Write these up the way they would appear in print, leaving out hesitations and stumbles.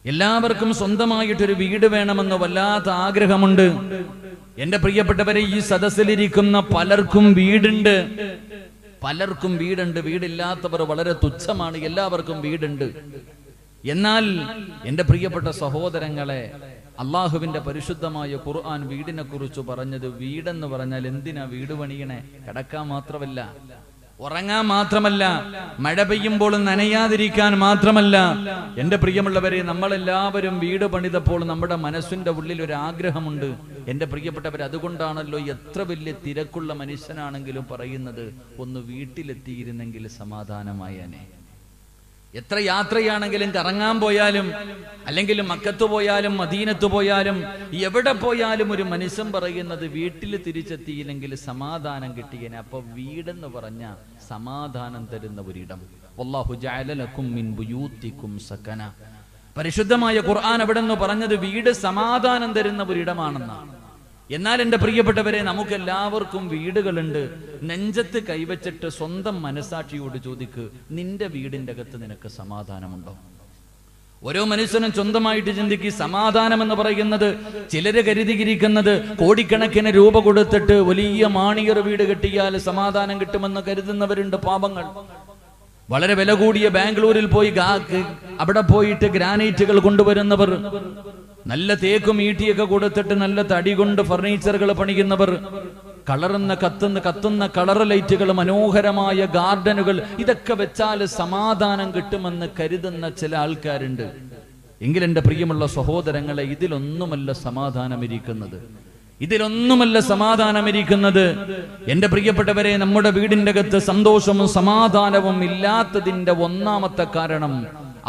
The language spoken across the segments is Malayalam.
എല്ലാവർക്കും സ്വന്തമായിട്ടൊരു വീട് വേണമെന്ന് വല്ലാത്ത ആഗ്രഹമുണ്ട്. എന്റെ പ്രിയപ്പെട്ടവരെ, ഈ സദസ്സിലിരിക്കുന്ന പലർക്കും വീടുണ്ട്. വീടില്ലാത്തവർ വളരെ തുച്ഛമാണ്. എല്ലാവർക്കും വീടുണ്ട്. എന്നാൽ എന്റെ പ്രിയപ്പെട്ട സഹോദരങ്ങളെ, അള്ളാഹുവിന്റെ പരിശുദ്ധമായ ഖുർആൻ വീടിനെ കുറിച്ച് പറഞ്ഞത്, വീടെന്ന് പറഞ്ഞാൽ എന്തിനാ വീട് പണിയണേ? കിടക്കാൻ മാത്രമല്ല, ഉറങ്ങാൻ മാത്രമല്ല, മഴ പെയ്യുമ്പോൾ നനയാതിരിക്കാൻ മാത്രമല്ല. എന്റെ പ്രിയമുള്ളവരെ, നമ്മളെല്ലാവരും വീട് പണിതപ്പോൾ നമ്മുടെ മനസ്സിന്റെ ഉള്ളിൽ ഒരു ആഗ്രഹമുണ്ട്. എന്റെ പ്രിയപ്പെട്ടവർ, അതുകൊണ്ടാണല്ലോ എത്ര വലിയ തിരക്കുള്ള മനുഷ്യനാണെങ്കിലും പറയുന്നത്, ഒന്ന് വീട്ടിലെത്തിയിരുന്നെങ്കിൽ സമാധാനമായേനെ. എത്ര യാത്രയാണെങ്കിലും, കറങ്ങാൻ പോയാലും, അല്ലെങ്കിൽ മക്കത്ത് പോയാലും, മദീനത്ത് പോയാലും, എവിടെ പോയാലും ഒരു മനുഷ്യൻ പറയുന്നത്, വീട്ടിൽ തിരിച്ചെത്തിയില്ലെങ്കിൽ സമാധാനം കിട്ടിയേനെ. അപ്പൊ വീടെന്ന് പറഞ്ഞ സമാധാനം തരുന്ന ഒരിടം. വല്ലാഹു ജഅല ലക്കും മിൻ ബുയൂത്തിക്കും സകന. പരിശുദ്ധമായ ഖുർആൻ അവിടെ നിന്ന് പറഞ്ഞത് വീട് സമാധാനം തരുന്ന ഒരിടമാണെന്നാണ്. എന്നാൽ എന്റെ പ്രിയപ്പെട്ടവരെ, നമുക്കെല്ലാവർക്കും വീടുകളുണ്ട്. നെഞ്ചത്ത് കൈവച്ചിട്ട് സ്വന്തം മനസാക്ഷിയോട് ചോദിക്ക്, നിന്റെ വീടിന്റെ അകത്ത് നിനക്ക് സമാധാനമുണ്ടോ? ഓരോ മനുഷ്യനും സ്വന്തമായിട്ട് ചിന്തിക്ക്. സമാധാനം എന്ന് പറയുന്നത് ചിലര് കരുതിയിരിക്കുന്നത് കോടിക്കണക്കിന് രൂപ കൊടുത്തിട്ട് വലിയ മാണിയർ വീട് കെട്ടിയാൽ സമാധാനം കിട്ടുമെന്ന് കരുതുന്നവരുണ്ട്. പാപങ്ങൾ. വളരെ വില കൂടിയ ബാംഗ്ലൂരിൽ പോയി അവിടെ പോയിട്ട് ഗ്രാനൈറ്റുകൾ കൊണ്ടുവരുന്നവർ, നല്ല തേക്കും ഈട്ടിയൊക്കെ കൊടുത്തിട്ട് നല്ല തടി കൊണ്ട് ഫർണിച്ചറുകൾ പണിയുന്നവർ, കത്തുന്ന കളർ ലൈറ്റുകൾ, മനോഹരമായ ഗാർഡനുകൾ, ഇതൊക്കെ വെച്ചാൽ സമാധാനം കിട്ടുമെന്ന് കരുതുന്ന ചില ആൾക്കാരുണ്ട്. എങ്കിൽ എന്റെ പ്രിയമുള്ള സഹോദരങ്ങളെ, ഇതിലൊന്നുമല്ല സമാധാനമിരിക്കുന്നത്. എന്റെ പ്രിയപ്പെട്ടവരെ, നമ്മുടെ വീടിന്റെ അകത്ത് സന്തോഷവും സമാധാനവും ഇല്ലാത്തതിന്റെ ഒന്നാമത്തെ കാരണം,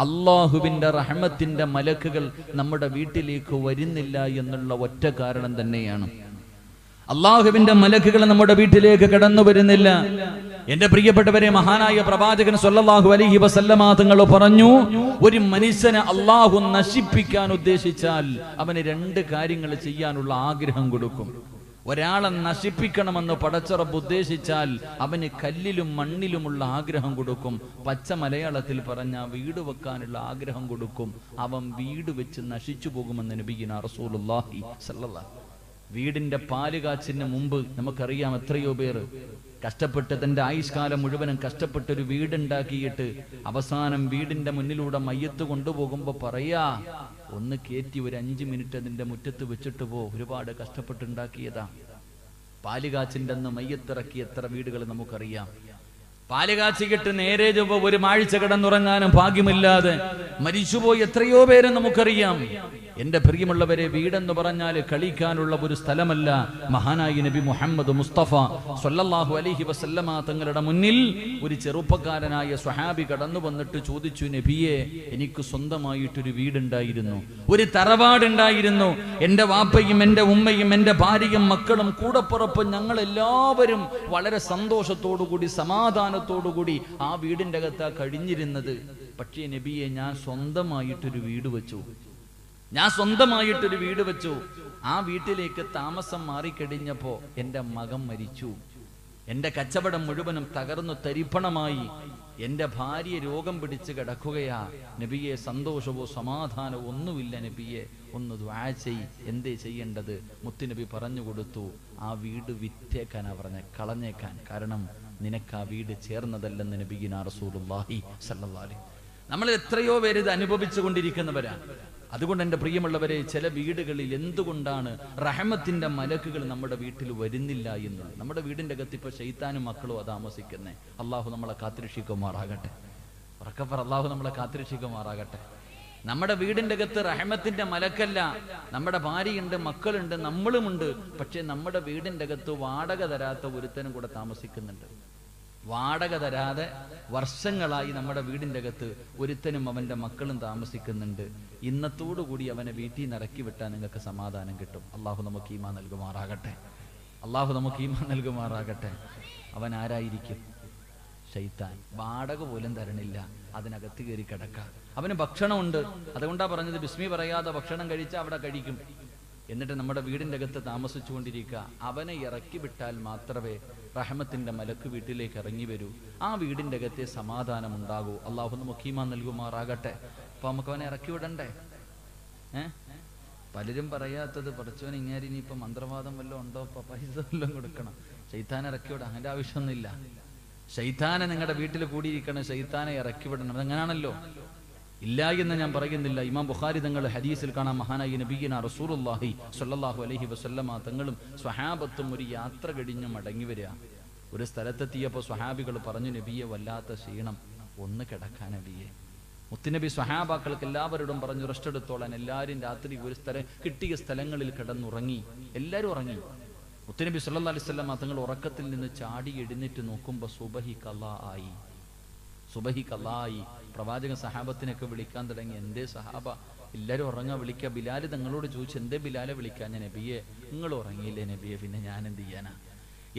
അള്ളാഹുവിന്റെ റഹ്മത്തിന്റെ മലക്കുകൾ നമ്മുടെ വീട്ടിലേക്ക് വരുന്നില്ല എന്നുള്ള ഒറ്റ കാരണം തന്നെയാണ്. അള്ളാഹുവിന്റെ മലക്കുകൾ നമ്മുടെ വീട്ടിലേക്ക് കടന്നു വരുന്നില്ല. എന്റെ പ്രിയപ്പെട്ടവരെ, മഹാനായ പ്രവാചകൻ സ്വല്ലല്ലാഹു അലൈഹി വസല്ലമ തങ്ങൾ പറഞ്ഞു, ഒരു മനുഷ്യനെ അള്ളാഹു നശിപ്പിക്കാൻ ഉദ്ദേശിച്ചാൽ അവന് രണ്ട് കാര്യങ്ങൾ ചെയ്യാനുള്ള ആഗ്രഹം കൊടുക്കും. ഒരാളെ നശിപ്പിക്കണമെന്ന് പടച്ചറബ് ഉദ്ദേശിച്ചാൽ അവന് കല്ലിലും മണ്ണിലുമുള്ള ആഗ്രഹം കൊടുക്കും. പച്ച മലയാളത്തിൽ പറഞ്ഞ വീട് വെക്കാനുള്ള ആഗ്രഹം കൊടുക്കും. അവൻ വീട് വെച്ച് നശിച്ചു പോകുമെന്ന് നബിയിന റസൂലുള്ളാഹി സ്വല്ലല്ലാഹു. വീടിന്റെ പാലുകാച്ചിന് മുമ്പ് നമുക്കറിയാം, എത്രയോ പേർ കഷ്ടപ്പെട്ട് തന്റെ ആയുഷ്കാലം മുഴുവനും കഷ്ടപ്പെട്ടൊരു വീടുണ്ടാക്കിയിട്ട് അവസാനം വീടിന്റെ മുന്നിലൂടെ മയ്യത്ത് കൊണ്ടുപോകുമ്പോ പറയാ, ഒന്ന് കയറ്റി ഒരു 5 മിനിറ്റ് അതിന്റെ മുറ്റത്ത് വെച്ചിട്ട് പോ, ഒരുപാട് കഷ്ടപ്പെട്ടുണ്ടാക്കിയതാ. പാലുകാച്ചിന്റെ അന്ന് മയ്യത്തിറക്കി എത്ര വീടുകൾ നമുക്കറിയാം. പാലുകാച്ചിട്ട് നേരെ ചൊവ്വ ഒരു ആഴ്ച കിടന്നുറങ്ങാനും ഭാഗ്യമില്ലാതെ മരിച്ചുപോയി എത്രയോ പേരെ നമുക്കറിയാം. എന്റെ പ്രിയമുള്ളവരെ, വീടെന്ന് പറഞ്ഞാൽ കളിക്കാനുള്ള ഒരു സ്ഥലമല്ല. മഹാനായി നബി മുഹമ്മദ് മുസ്തഫ സ്വല്ലല്ലാഹു അലൈഹി വസല്ലമ തങ്ങളുടെ മുന്നിൽ ഒരു ചെറുപ്പക്കാരനായ സ്വഹാബി കടന്നു വന്നിട്ട് ചോദിച്ചു, നബിയെ, എനിക്ക് സ്വന്തമായിട്ടൊരു വീടുണ്ടായിരുന്നു, ഒരു തറവാടുണ്ടായിരുന്നു. എന്റെ വാപ്പയും എന്റെ ഉമ്മയും എന്റെ ഭാര്യയും മക്കളും കൂടപ്പുറപ്പും ഞങ്ങൾ എല്ലാവരും വളരെ സന്തോഷത്തോടുകൂടി സമാധാനത്തോടുകൂടി ആ വീടിന്റെ അകത്താ കഴിഞ്ഞിരുന്നത്. പക്ഷേ നബിയെ, ഞാൻ സ്വന്തമായിട്ടൊരു വീട് വെച്ചു. ആ വീട്ടിലേക്ക് താമസം മാറിക്കഴിഞ്ഞപ്പോ എന്റെ മകൻ മരിച്ചു. എന്റെ കച്ചവടം മുഴുവനും തകർന്നു തരിപ്പണമായി. എന്റെ ഭാര്യ രോഗം പിടിച്ച് കിടക്കുകയാ. നബിയെ, സന്തോഷവോ സമാധാനവോ ഒന്നുമില്ല. നബിയെ, ഒന്ന് ദുആ ചെയ്യ്. എന്തേ ചെയ്യേണ്ടത്? മുത്തുനബി പറഞ്ഞു കൊടുത്തു, ആ വീട് വിറ്റേക്കാനാ പറഞ്ഞ, കളഞ്ഞേക്കാൻ. കാരണം നിനക്ക് ആ വീട് ചേർന്നതല്ലെന്ന് നബിയിനാ റസൂലുള്ളാഹി സ്വല്ലല്ലാഹു അലൈഹി. നമ്മൾ എത്രയോ പേര് ഇത് അനുഭവിച്ചു കൊണ്ടിരിക്കുന്നവരാണ്. അതുകൊണ്ട് എന്റെ പ്രിയമുള്ളവരെ, ചില വീടുകളിൽ എന്തുകൊണ്ടാണ് റഹ്മത്തിന്റെ മലക്കുകൾ നമ്മുടെ വീട്ടിൽ വരുന്നില്ല എന്നുള്ളത്? നമ്മുടെ വീടിന്റെ അകത്ത് ഇപ്പൊ ശൈത്താനും മക്കളും താമസിക്കുന്നേ. അള്ളാഹു നമ്മളെ കാത്തിരക്ഷിക്കുമാറാകട്ടെ. അള്ളാഹു നമ്മളെ കാത്തിരക്ഷിക്കുമാറാകട്ടെ. നമ്മുടെ വീടിന്റെ അകത്ത് റഹ്മത്തിന്റെ മലക്കല്ല, നമ്മുടെ ഭാര്യയുണ്ട്, മക്കളുണ്ട്, നമ്മളുമുണ്ട്. പക്ഷെ നമ്മുടെ വീടിന്റെ അകത്ത് വാടക തരാത്ത ഒരുത്തനും കൂടെ താമസിക്കുന്നുണ്ട്. വാടക തരാതെ വർഷങ്ങളായി നമ്മുടെ വീടിന്റെ അകത്ത് ഒരുത്തനും അവന്റെ മക്കളും താമസിക്കുന്നുണ്ട്. ഇന്നത്തോടുകൂടി അവനെ വീട്ടിൽ നിന്ന് ഇറക്കി വിട്ടാൽ നിങ്ങൾക്ക് സമാധാനം കിട്ടും. അള്ളാഹു നമുക്ക് ഈമാൻ നൽകുമാറാകട്ടെ. അവൻ ആരായിരിക്കും? ശൈത്താൻ. വാടക പോലും തരണില്ല, അതിനകത്ത് കയറി കിടക്കാം. അവന് ഭക്ഷണമുണ്ട്, അതുകൊണ്ടാ പറഞ്ഞത് ബിസ്മി പറയാതെ ഭക്ഷണം കഴിച്ചാൽ അവിടെ കഴിക്കും. എന്നിട്ട് നമ്മുടെ വീടിന്റെ അകത്ത് താമസിച്ചു കൊണ്ടിരിക്കുക. അവനെ ഇറക്കി വിട്ടാൽ മാത്രമേ റഹ്മത്തിന്റെ മലക്ക് വീട്ടിലേക്ക് ഇറങ്ങി വരൂ. ആ വീടിന്റെ അകത്തെ സമാധാനം ഉണ്ടാകൂ. അള്ളാഹു നമുക്ക് ഈമാൻ നൽകുമാറാകട്ടെ. അപ്പൊ നമുക്ക് അവനെ ഇറക്കി വിടണ്ടേ? പലരും പറയാത്തത് പഠിച്ചവൻ ഇങ്ങനെ ഇനിയിപ്പോ മന്ത്രവാദം വല്ലതും ഉണ്ടോ, പൈസ വല്ലതും കൊടുക്കണം, ശൈത്താൻ ഇറക്കിവിട. അതിന്റെ ആവശ്യമൊന്നുമില്ല. ശൈത്താനെ നിങ്ങളുടെ വീട്ടിൽ കൂടിയിരിക്കണം, ശൈത്താനെ ഇറക്കി വിടണം. അതങ്ങനാണല്ലോ. ഇല്ല എന്ന് ഞാൻ പറയുന്നില്ല. ഇമാം ബുഖാരി തങ്ങൾ ഹദീസിൽ കാണാം, മഹാനായി നബിയിന റസൂലുള്ളാഹി സ്വല്ലല്ലാഹു അലൈഹി വസല്ലമ തങ്ങളും സ്വഹാബത്തും ഒരു യാത്ര കഴിഞ്ഞ് മടങ്ങി വരിക. ഒരു സ്ഥലത്തെത്തിയപ്പോൾ സ്വഹാബികൾ പറഞ്ഞു, നബിയെ വല്ലാത്ത ക്ഷീണം, ഒന്ന് കിടക്കാൻ നബിയെ. മുത്തുനബി സ്വഹാബാക്കൾക്ക് എല്ലാവരോടും പറഞ്ഞു, റെസ്റ്റ് എടുത്തോളാൻ. എല്ലാവരും രാത്രി ഒരു കിട്ടിയ സ്ഥലങ്ങളിൽ കിടന്നുറങ്ങി. എല്ലാവരും ഉറങ്ങി. മുത്തുനബി സല്ലല്ലാഹു അലൈഹി വസല്ലം തങ്ങൾ ഉറക്കത്തിൽ നിന്ന് ചാടി എഴുന്നേറ്റ് നോക്കുമ്പോൾ സുബഹി ഖളാ ആയി. പ്രവാചകൻ സഹാബത്തിനൊക്കെ വിളിക്കാൻ തുടങ്ങി. എന്തേ സഹാബ എല്ലാവരും ഉറങ്ങാൻ വിളിക്കുക? ബിലാൽ തങ്ങളോട് ചോദിച്ചു, എന്തേ ബിലാലെ വിളിക്കാൻ? ഞാൻ നബിയെ നിങ്ങൾ ഉറങ്ങിയില്ലേ നബിയെ, പിന്നെ ഞാൻ എന്ത് ചെയ്യാനാ?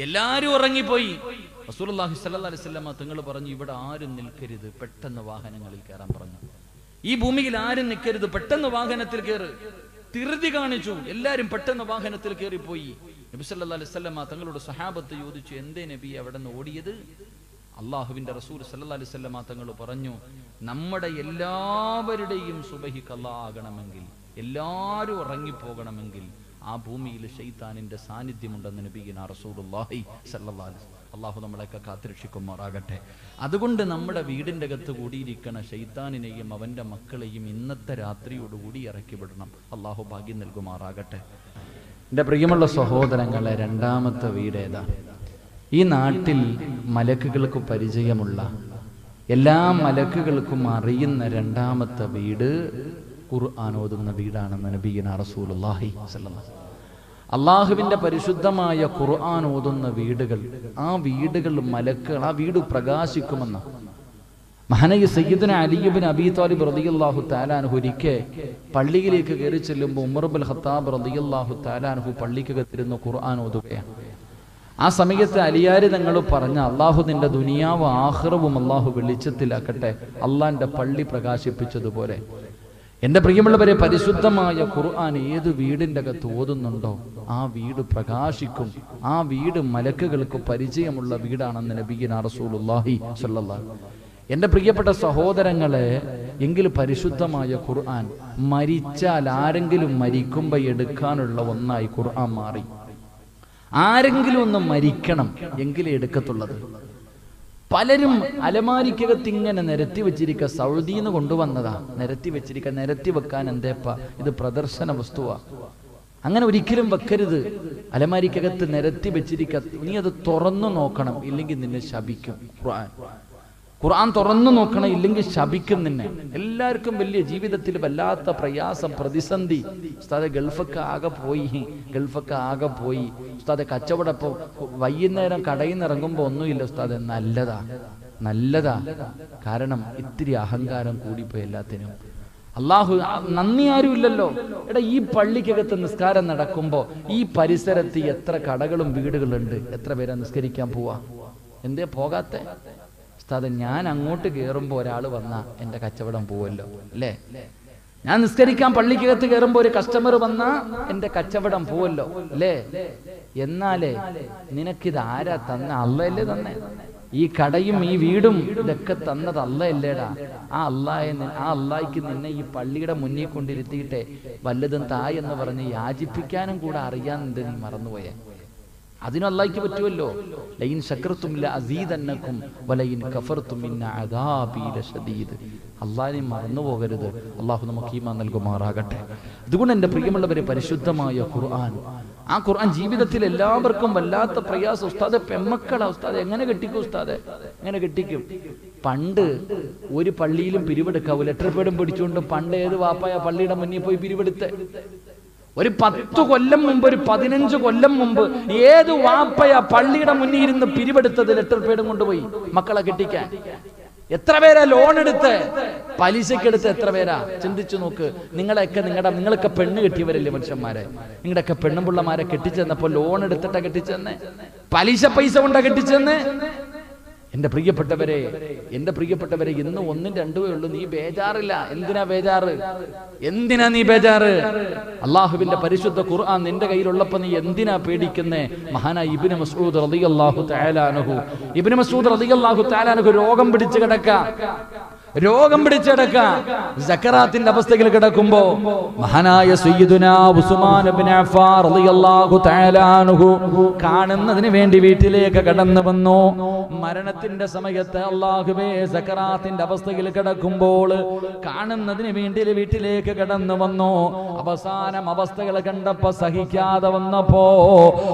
എല്ലാരും ഉറങ്ങിപ്പോയി. റസൂലുള്ളാഹി സ്വല്ലല്ലാഹു അലൈഹി വസല്ലം തങ്ങൾ പറഞ്ഞു, ഇവിടെ ആരും നിൽക്കരുത്, പെട്ടെന്ന് വാഹനങ്ങളിൽ കയറാൻ പറഞ്ഞു. ഈ ഭൂമിയിൽ ആരും നിൽക്കരുത്, പെട്ടെന്ന് വാഹനത്തിൽ കയറ്. ധൃതി കാണിച്ചു. എല്ലാരും പെട്ടെന്ന് വാഹനത്തിൽ കയറിപ്പോയി. നബി സല്ലല്ലാഹു അലൈഹി വസല്ലം തങ്ങളോട് സഹാബത്ത് ചോദിച്ചു, എന്തേ നബി അവിടെ നിന്ന് ഓടിയത്? അള്ളാഹുവിന്റെ റസൂൽ സല്ലല്ലാഹു അലൈഹി വസല്ലം തങ്ങൾ പറഞ്ഞു, നമ്മുടെ എല്ലാവരുടെയും സുബഹി ഖളാ ആകണമെങ്കിൽ, എല്ലാവരും ഉറങ്ങിപ്പോകണമെങ്കിൽ ആ ഭൂമിയിൽ ശൈത്താനിന്റെ സാന്നിധ്യമുണ്ടെന്ന് നബിയിന റസൂലുള്ളാഹി സ്വല്ലല്ലാഹു അലൈഹി വസല്ലം. അള്ളാഹു നമ്മളെയൊക്കെ കാത്തുരക്ഷിക്കുമാറാകട്ടെ. അതുകൊണ്ട് നമ്മുടെ വീടിൻ്റെ അകത്ത് കൂടിയിരിക്കണ ശൈത്താനിനെയും അവന്റെ മക്കളെയും ഇന്നത്തെ രാത്രിയോടുകൂടി ഇറക്കി വിടണം. അള്ളാഹു ഭാഗ്യം നൽകുമാറാകട്ടെ. എൻ്റെ പ്രിയമുള്ള സഹോദരങ്ങളെ, രണ്ടാമത്തെ വീട് ഏതാ? ഈ നാട്ടിൽ മലക്കുകൾക്ക് പരിചയമുള്ള, എല്ലാ മലക്കുകൾക്കും അറിയുന്ന രണ്ടാമത്തെ വീട് ഖുർആൻ ഓതുന്ന വീടാണെന്ന് നബിയിന റസൂലുള്ളാഹി സ്വല്ലല്ലാഹു അലൈഹി വസല്ലം. അള്ളാഹുവിന്റെ പരിശുദ്ധമായ ഖുർആൻ ഓതുന്ന വീടുകൾ, ആ വീടുകൾ മലക്കുകൾ, ആ വീട് പ്രകാശിക്കുമെന്ന് മഹാനായ സയ്യിദുന അലി ഇബ്നു അബീ ത്വാലിബ് റളിയല്ലാഹു തആല അൻഹു ഒരിക്കൽ പള്ളിയിലേക്ക് കയറി ചെല്ലുമ്പോൾ ഉമർ ഇബ്നുൽ ഖത്താബ് റളിയല്ലാഹു തആല അൻഹു പള്ളിക്കകത്തിരുന്ന് ഖുർആൻ ഓതുകയാണ്. ആ സമയത്ത് അലിയാര് തങ്ങൾ പറഞ്ഞ, അള്ളാഹു നിന്റെ ദുനിയാവ് ആഖിറവും അള്ളാഹു വെളിച്ചത്തിലാക്കട്ടെ, അള്ളാന്റെ പള്ളി പ്രകാശിപ്പിച്ചതുപോലെ. എൻ്റെ പ്രിയമുള്ളവരെ, പരിശുദ്ധമായ ഖുർആൻ ഏത് വീടിൻ്റെ അകത്ത് ഓതുന്നുണ്ടോ ആ വീട് പ്രകാശിക്കും. ആ വീട് മലക്കുകൾക്ക് പരിചയമുള്ള വീടാണെന്ന് നബിയിന റസൂലുള്ളാഹി സ്വല്ലല്ലാഹു അലൈഹി വസല്ലം. എൻ്റെ പ്രിയപ്പെട്ട സഹോദരങ്ങളെ, എങ്കിൽ പരിശുദ്ധമായ ഖുർആൻ മരിച്ചാൽ, ആരെങ്കിലും മരിക്കുമ്പോൾ എടുക്കാനുള്ള ഒന്നായി ഖുർആൻ മാറി. ആരെങ്കിലും ഒന്ന് മരിക്കണം എങ്കിലേ എടുക്കത്തുള്ളത്. പലരും അലമാരിക്കകത്ത് ഇങ്ങനെ നിരത്തി വെച്ചിരിക്കുക, സൗദിന്ന് കൊണ്ടുവന്നതാ, നിരത്തി വെച്ചിരിക്കുക. നിരത്തി വെക്കാൻ എന്തേപ്പാ, ഇത് പ്രദർശന വസ്തുവാ. അങ്ങനെ ഒരിക്കലും വെക്കരുത്. അലമാരിക്കകത്ത് നിരത്തി വെച്ചിരിക്കുക, നീ അത് തുറന്നു നോക്കണം, ഇല്ലെങ്കിൽ നിന്നെ ശപിക്കും. ഖുർആൻ തുറന്നു നോക്കണം, ഇല്ലെങ്കിൽ ശപിക്കും നിന്നെ. എല്ലാവർക്കും വലിയ ജീവിതത്തിൽ വല്ലാത്ത പ്രയാസം, പ്രതിസന്ധി. ഉസ്താദെ ഗൾഫൊക്കെ ആകെ പോയി ഉസ്താദെ, കച്ചവടം ഇപ്പോൾ വൈകുന്നേരം കടയിൽ നിന്ന് ഇറങ്ങുമ്പോൾ ഒന്നുമില്ല ഉസ്താദെ. നല്ലതാ. കാരണം ഇത്തിരി അഹങ്കാരം കൂടിപ്പോയി എല്ലാത്തിനും. അള്ളാഹു നന്ദി ആരും ഇല്ലല്ലോ. എടാ, ഈ പള്ളിക്കകത്ത് നിസ്കാരം നടക്കുമ്പോൾ ഈ പരിസരത്ത് എത്ര കടകളും വീടുകളുണ്ട്, എത്ര പേരാ നിസ്കരിക്കാൻ പോവാ? എന്തേ പോകാത്തെ? ഉസ്താദ്, ഞാൻ അങ്ങോട്ട് കയറുമ്പോൾ ഒരാൾ വന്നാ എൻ്റെ കച്ചവടം പോവല്ലോ അല്ലേ? ഞാൻ നിസ്കരിക്കാൻ പള്ളിക്കകത്ത് കയറുമ്പോൾ ഒരു കസ്റ്റമർ വന്നാ എൻ്റെ കച്ചവടം പോവല്ലോ അല്ലേ? എന്നാലേ നിനക്കിത് ആരാ തന്ന? അള്ളയല്ലേ തന്നെ. ഈ കടയും ഈ വീടും ഇതൊക്കെ തന്നത് അള്ളയല്ലേടാ. ആ അള്ളാഹിക്ക് നിന്നെ ഈ പള്ളിയുടെ മുന്നിൽ കൊണ്ടിരുത്തിയിട്ടെ വല്ലതും തായെന്ന് പറഞ്ഞ് യാചിപ്പിക്കാനും കൂടെ അറിയാന്നുണ്ട്. നീ മറന്നുപോയേ. അതിനും അല്ലാഹ്ക്ക് പറ്റുമല്ലോ. ലൈൻ ശകർതും ലഅസീദന്നകും വലൈൻ കഫർതും ഇന്ന അദാബി ലശദീദ്. അല്ലാഹുവിനെ മറന്നു പോകരുത്. അല്ലാഹു നമുക്ക് ഈമാൻ നൽകുമാറാകട്ടെ. അതുകൊണ്ട് എൻ്റെ പ്രിയമുള്ളവരെ, പരിശുദ്ധമായ ഖുർആൻ, ആ ഖുർആൻ ജീവിതത്തിൽ എല്ലാവർക്കും വല്ലാത്ത പ്രയാസം. ഉസ്താദെ, പെമ്മക്കളാ ഉസ്താദെ, എങ്ങനെ കെട്ടിക്കും ഉസ്താദെ? എങ്ങനെ കെട്ടിക്കും? പണ്ട് ഒരു പള്ളിയിലും പിരിവെടുക്കാവൂ. ലെറ്റർ പേടും പിടിച്ചുകൊണ്ട് പണ്ട് ഏത് വാപ്പായ പള്ളിയുടെ മുന്നിൽ പോയി പിരിവെടുത്ത്? ഒരു 10 കൊല്ലം മുമ്പ്, ഒരു 15 കൊല്ലം മുമ്പ് ഏത് വാപ്പയാ പള്ളിയുടെ മുന്നിൽ ഇരുന്ന് പിരിവെടുത്തത്? ലെറ്റർ പേടും കൊണ്ടുപോയി മക്കളെ കെട്ടിക്കാൻ. എത്ര പേരാ ലോൺ എടുത്ത്, പലിശക്കെടുത്ത്? എത്ര പേരാ? ചിന്തിച്ചു നോക്ക്. നിങ്ങളൊക്കെ പെണ്ണ് കെട്ടിയവരല്ലേ മനുഷ്യന്മാരെ? നിങ്ങളുടെയൊക്കെ പെണ്ണുപിള്ളമാരെ കെട്ടിച്ചെന്നപ്പോ ലോൺ എടുത്തിട്ടാ കെട്ടിച്ചെന്ന്? പലിശ പൈസ കൊണ്ടാ കെട്ടിച്ചെന്ന്? എൻ്റെ പ്രിയപ്പെട്ടവരെ, ഇന്ന് 1, 2 ഉള്ളൂ. നീ ബേജാറില്ല. എന്തിനാ നീ ബേജാറ്? അള്ളാഹുവിന്റെ പരിശുദ്ധ ഖുർആൻ നിന്റെ കയ്യിലുള്ളപ്പോ നീ എന്തിനാ പേടിക്കുന്നേ? മഹാനായ ഇബ്നു മസ്ഊദ് റളിയല്ലാഹു തആല അൻഹു രോഗം പിടിച്ചു കിടക്ക. രോഗം പിടിച്ചടക്ക സക്കറാത്തിന്റെ അവസ്ഥയിൽ കിടക്കുമ്പോ മഹാനായ സയ്യിദുനാ ഉസ്മാൻ ഇബ്നു അഫ്ഫാൻ റളിയല്ലാഹു തആല അൻഹു കാണുന്നതിന് വേണ്ടി വീട്ടിലേക്ക് കടന്നു വന്നു. മരണത്തിന്റെ സമയത്ത് അല്ലാഹുവേ സക്കറാത്തിന്റെ അവസ്ഥയിൽ കിടക്കുമ്പോൾ കാണുന്നതിന് വേണ്ടി വീട്ടിലേക്ക് കടന്നു വന്നു. അവസാനം അവസ്ഥകൾ കണ്ടപ്പോ സഹിക്കാതെ വന്നപ്പോ